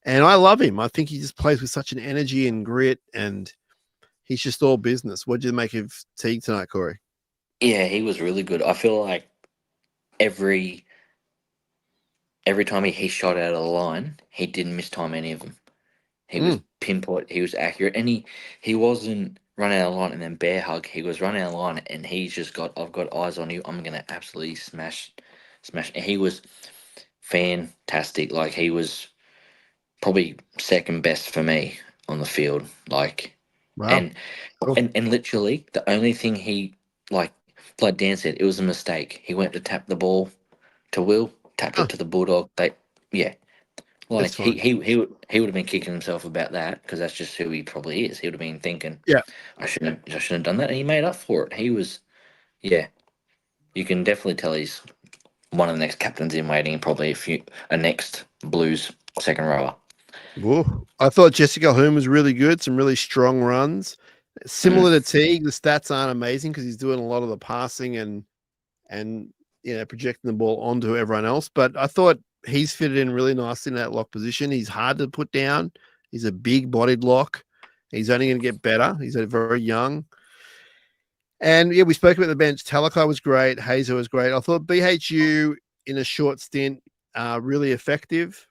And I love him. I think he just plays with such an energy and grit, and he's just all business. What did you make of Teague tonight, Corey? Yeah, he was really good. I feel like every time he shot out of the line, he didn't miss time any of them. He was pinpoint. He was accurate, and he wasn't run out of the line and then bear hug. He was running out of the line, and he's just I've got eyes on you. I'm gonna absolutely smash. And he was fantastic. Like, he was probably second best for me on the field. Like, wow. and literally the only thing he, like Dan said, it was a mistake. He went to tap the ball to Will, tapped it to the Bulldog. Like, he would have been kicking himself about that, because that's just who he probably is. He would have been thinking, yeah, I shouldn't have done that, and he made up for it. He was, yeah, you can definitely tell he's one of the next captains in waiting, and probably a next Blues second rower. Whoa. I thought Jessica Hulme was really good. Some really strong runs. Similar to Teague, the stats aren't amazing because he's doing a lot of the passing and you know, projecting the ball onto everyone else. But I thought he's fitted in really nicely in that lock position. He's hard to put down. He's a big-bodied lock. He's only going to get better. He's very young. And, yeah, we spoke about the bench. Talakai was great. Hazer was great. I thought BHU in a short stint, really effective.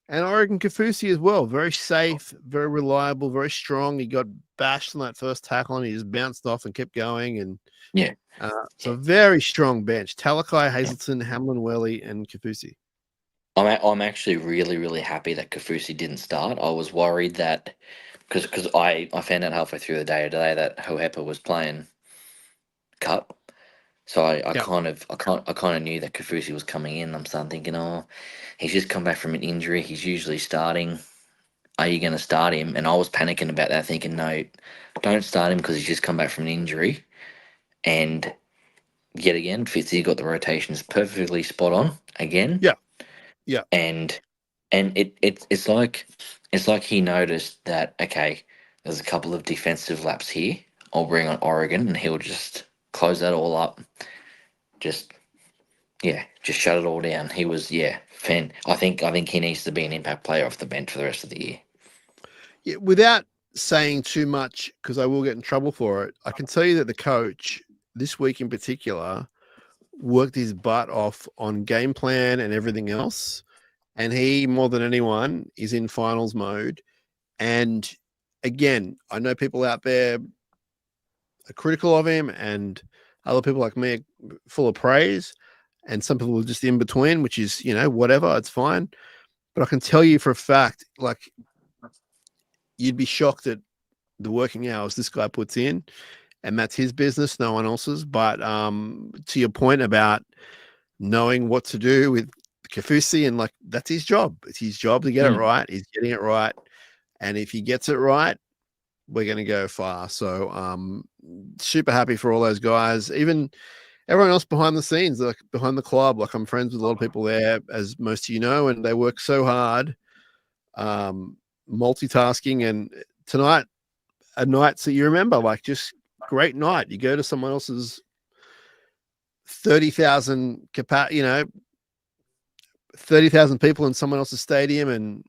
And Oregon Kaufusi as well. Very safe, very reliable, very strong. He got bashed on that first tackle and he just bounced off and kept going. And yeah, so very strong bench. Talakai, Hazelton, Hamlin, Welly, and Kaufusi. I'm actually really, really happy that Kaufusi didn't start. I was worried that because I found out halfway through the day today that Hohepa was playing cut. So I kind of knew that Kaufusi was coming in. I'm starting thinking, oh, he's just come back from an injury. He's usually starting. Are you going to start him? And I was panicking about that, thinking, no, don't start him because he's just come back from an injury. And yet again, Fitzy got the rotations perfectly spot on again. Yeah, yeah. And it's like he noticed that, okay, there's a couple of defensive laps here. I'll bring on Oregon, and he'll just close that all up. Just Yeah, just shut it all down. He was, fan. I think he needs to be an impact player off the bench for the rest of the year. Yeah, without saying too much, because I will get in trouble for it, I can tell you that the coach this week in particular worked his butt off on game plan and everything else. And he, more than anyone, is in finals mode. And again, I know people out there are critical of him, and other people like me are full of praise. And some people are just in between, which is, whatever, it's fine. But I can tell you for a fact, like, you'd be shocked at the working hours this guy puts in, and that's his business, no one else's. But to your point about knowing what to do with Kafusi, and like, that's his job. It's his job to get it right. He's getting it right. And if he gets it right, we're going to go far. So super happy for all those guys, even everyone else behind the scenes, like behind the club. Like, I'm friends with a lot of people there, as most of you know, and they work so hard, multitasking. And tonight, a night that you remember, like, just great night. You go to someone else's 30,000 capacity, 30,000 people in someone else's stadium, and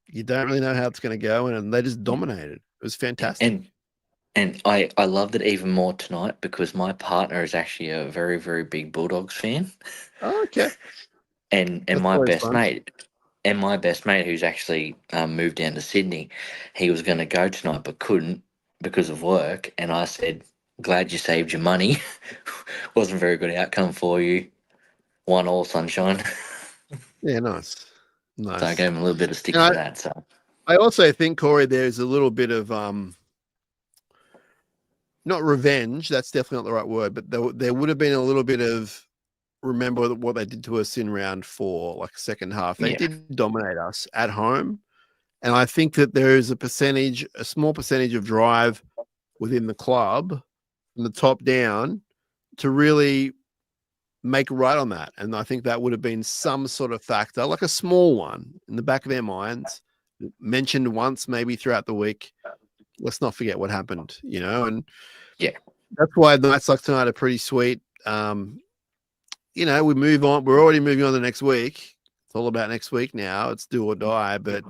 you don't really know how it's going to go, and they just dominated. It was fantastic. And I loved it even more tonight because my partner is actually a very, very big Bulldogs fan. Oh, okay. And That's my always best fun. mate, who's actually moved down to Sydney, he was going to go tonight but couldn't because of work. And I said, glad you saved your money. Wasn't a very good outcome for you. 1-1 sunshine. Yeah, nice. So I gave him a little bit of stick And for that. So I also think, Corey, there's a little bit of not revenge. That's definitely not the right word, but there would have been a little bit of, remember what they did to us in round 4, like second half. They did dominate us at home. And I think that there is a small percentage of drive within the club from the top down to really make right on that. And I think that would have been some sort of factor, like a small one in the back of their minds, mentioned once maybe throughout the week. Let's not forget what happened, and that's why nights like tonight are pretty sweet. We move on. We're already moving on to next week. It's all about next week now. It's do or die, but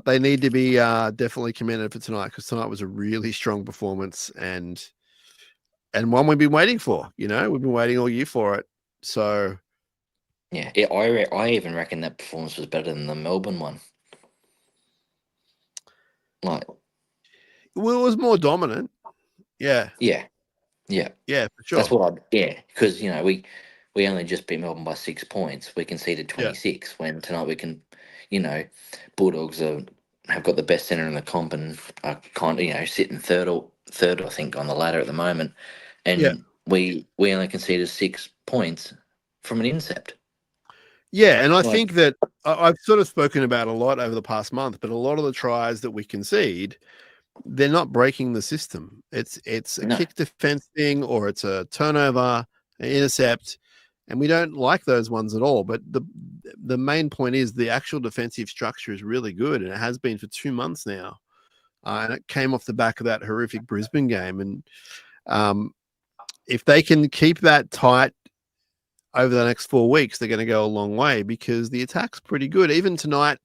they need to be definitely commended for tonight, because tonight was a really strong performance and one we've been waiting for. We've been waiting all year for it. So I even reckon that performance was better than the Melbourne one. Like, well, it was more dominant. Yeah, for sure. That's what because we only just beat Melbourne by 6 points. We conceded 26 when tonight we can, Bulldogs have got the best centre in the comp and are kind of sitting third, I think, on the ladder at the moment, and we only conceded 6 points from an intercept. Yeah, and I think that I've sort of spoken about a lot over the past month, but a lot of the tries that we concede, they're not breaking the system. It's a kick defense thing, or it's a turnover, an intercept, and we don't like those ones at all. But the main point is the actual defensive structure is really good, and it has been for 2 months now. And it came off the back of that horrific Brisbane game. And if they can keep that tight over the next 4 weeks, they're going to go a long way, because the attack's pretty good. Even tonight,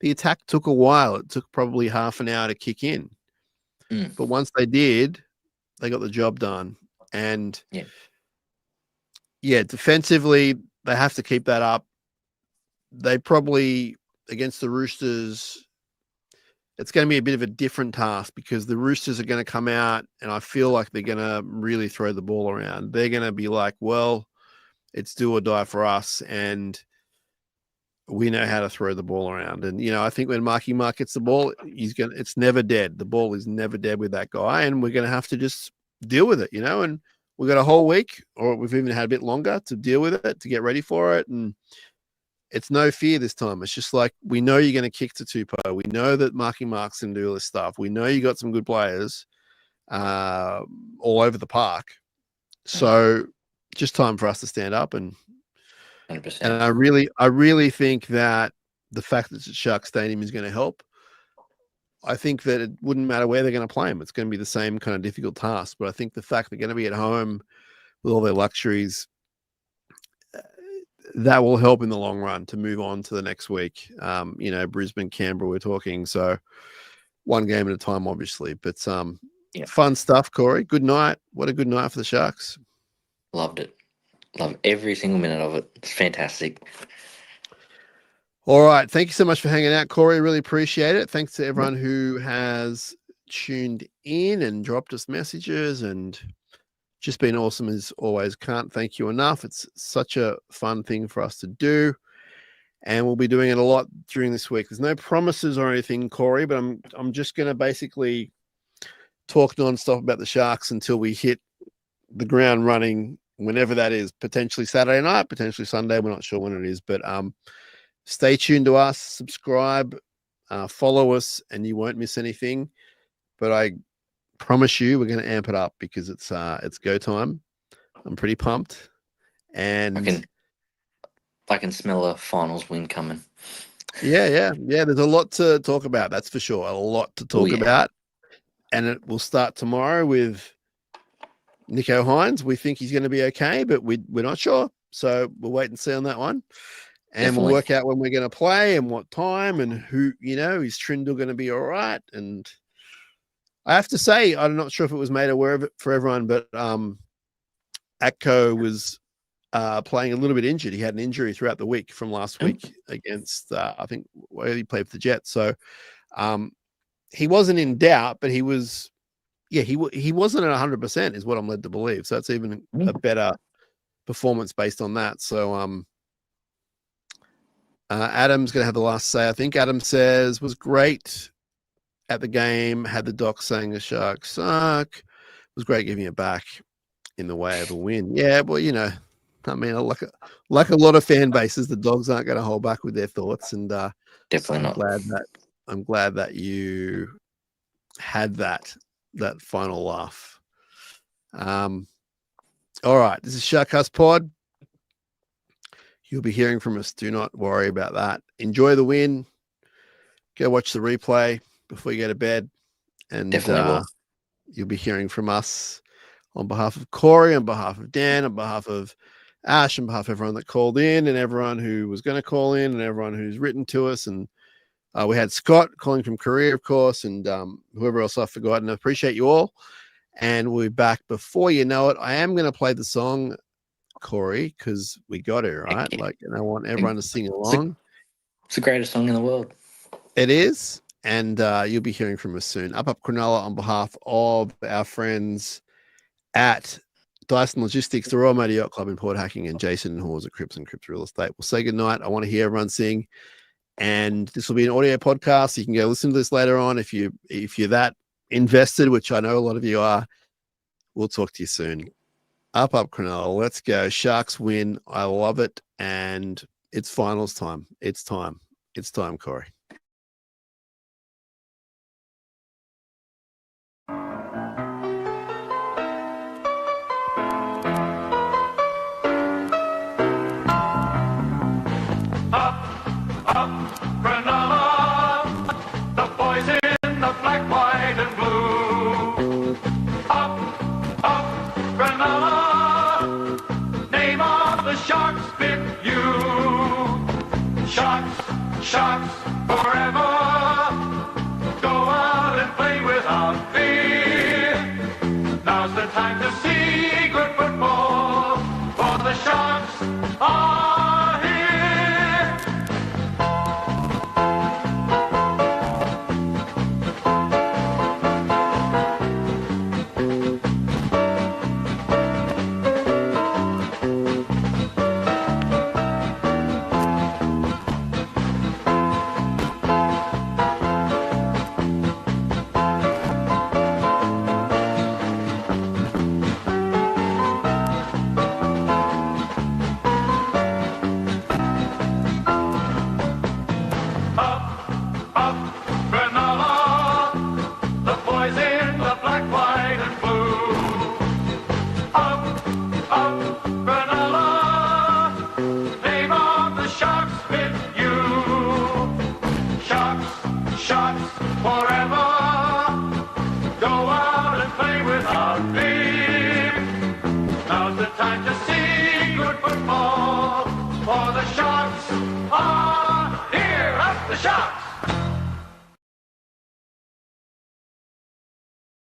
the attack took a while. It took probably half an hour to kick in. But once they did, they got the job done. And defensively, they have to keep that up. They probably, against the Roosters, it's going to be a bit of a different task, because the Roosters are going to come out, and I feel like they're going to really throw the ball around. They're going to be like, well, it's do or die for us, and we know how to throw the ball around. And, I think when Marky Mark gets the ball, it's never dead. The ball is never dead with that guy, and we're going to have to just deal with it, and we've got a whole week, or we've even had a bit longer to deal with it, to get ready for it. And it's no fear this time. It's just like, we know you're going to kick to Tupou. We know that Marky Mark's going to do all this stuff. We know you got some good players all over the park. So just time for us to stand up. And 100%. And I really think that the fact that it's at Shark Stadium is going to help. I think that it wouldn't matter where they're going to play them. It's going to be the same kind of difficult task. But I think the fact they're going to be at home with all their luxuries, that will help in the long run to move on to the next week. Brisbane, Canberra, we're talking. So one game at a time, obviously. But fun stuff, Corey. Good night. What a good night for the Sharks. Loved it. Loved every single minute of it. It's fantastic. All right. Thank you so much for hanging out, Corey. Really appreciate it. Thanks to everyone who has tuned in and dropped us messages and just been awesome as always. Can't thank you enough. It's such a fun thing for us to do, and we'll be doing it a lot during this week. There's no promises or anything, Corey, but I'm just going to basically talk nonstop about the Sharks until we hit the ground running, whenever that is. Potentially Saturday night, potentially Sunday. We're not sure when it is, but stay tuned to us, subscribe, follow us, and you won't miss anything. But I promise you we're going to amp it up because it's go time. I'm pretty pumped, and I can smell a finals win coming. Yeah. There's a lot to talk about. That's for sure. A lot to talk about, and it will start tomorrow with Nicho Hynes. We think he's going to be okay, but we're not sure. So we'll wait and see on that one, and Definitely. we'll work out when we're going to play and what time and who. Is Trindle going to be all right? And I have to say, I'm not sure if it was made aware of it for everyone, but Atco was playing a little bit injured. He had an injury throughout the week from last week against, I think, where he played for the Jets. So he wasn't in doubt, but he was, he wasn't at 100% is what I'm led to believe. So it's even a better performance based on that. So Adam's going to have the last say. I think Adam says was great at the game, had the doc saying the Sharks suck. It was great giving it back in the way of a win. Yeah, well, I mean, like a lot of fan bases, the Dogs aren't going to hold back with their thoughts, and definitely not. I'm glad that you had that final laugh. All right, this is SharkCast Pod. You'll be hearing from us. Do not worry about that. Enjoy the win. Go watch the replay before you go to bed, and Definitely will. You'll be hearing from us on behalf of Corey, on behalf of Dan, on behalf of Ash, on behalf of everyone that called in and everyone who was going to call in and everyone who's written to us. And we had Scott calling from Korea, of course, and whoever else I've forgotten. I appreciate you all. And we'll be back before you know it. I am going to play the song, Corey, because we got it, right? And I want everyone to sing along. It's the greatest song in the world. It is. And you'll be hearing from us soon. Up Cronulla on behalf of our friends at Dyson Logistics, the Royal Motor Yacht Club in Port Hacking, and Jason and Hawes at Cripps and Cripps Real Estate. We'll say goodnight. I want to hear everyone sing. And this will be an audio podcast. You can go listen to this later on if you're that invested, which I know a lot of you are. We'll talk to you soon. Up Cronulla. Let's go. Sharks win. I love it. And it's finals time. It's time. It's time, Corey. Sharks forever.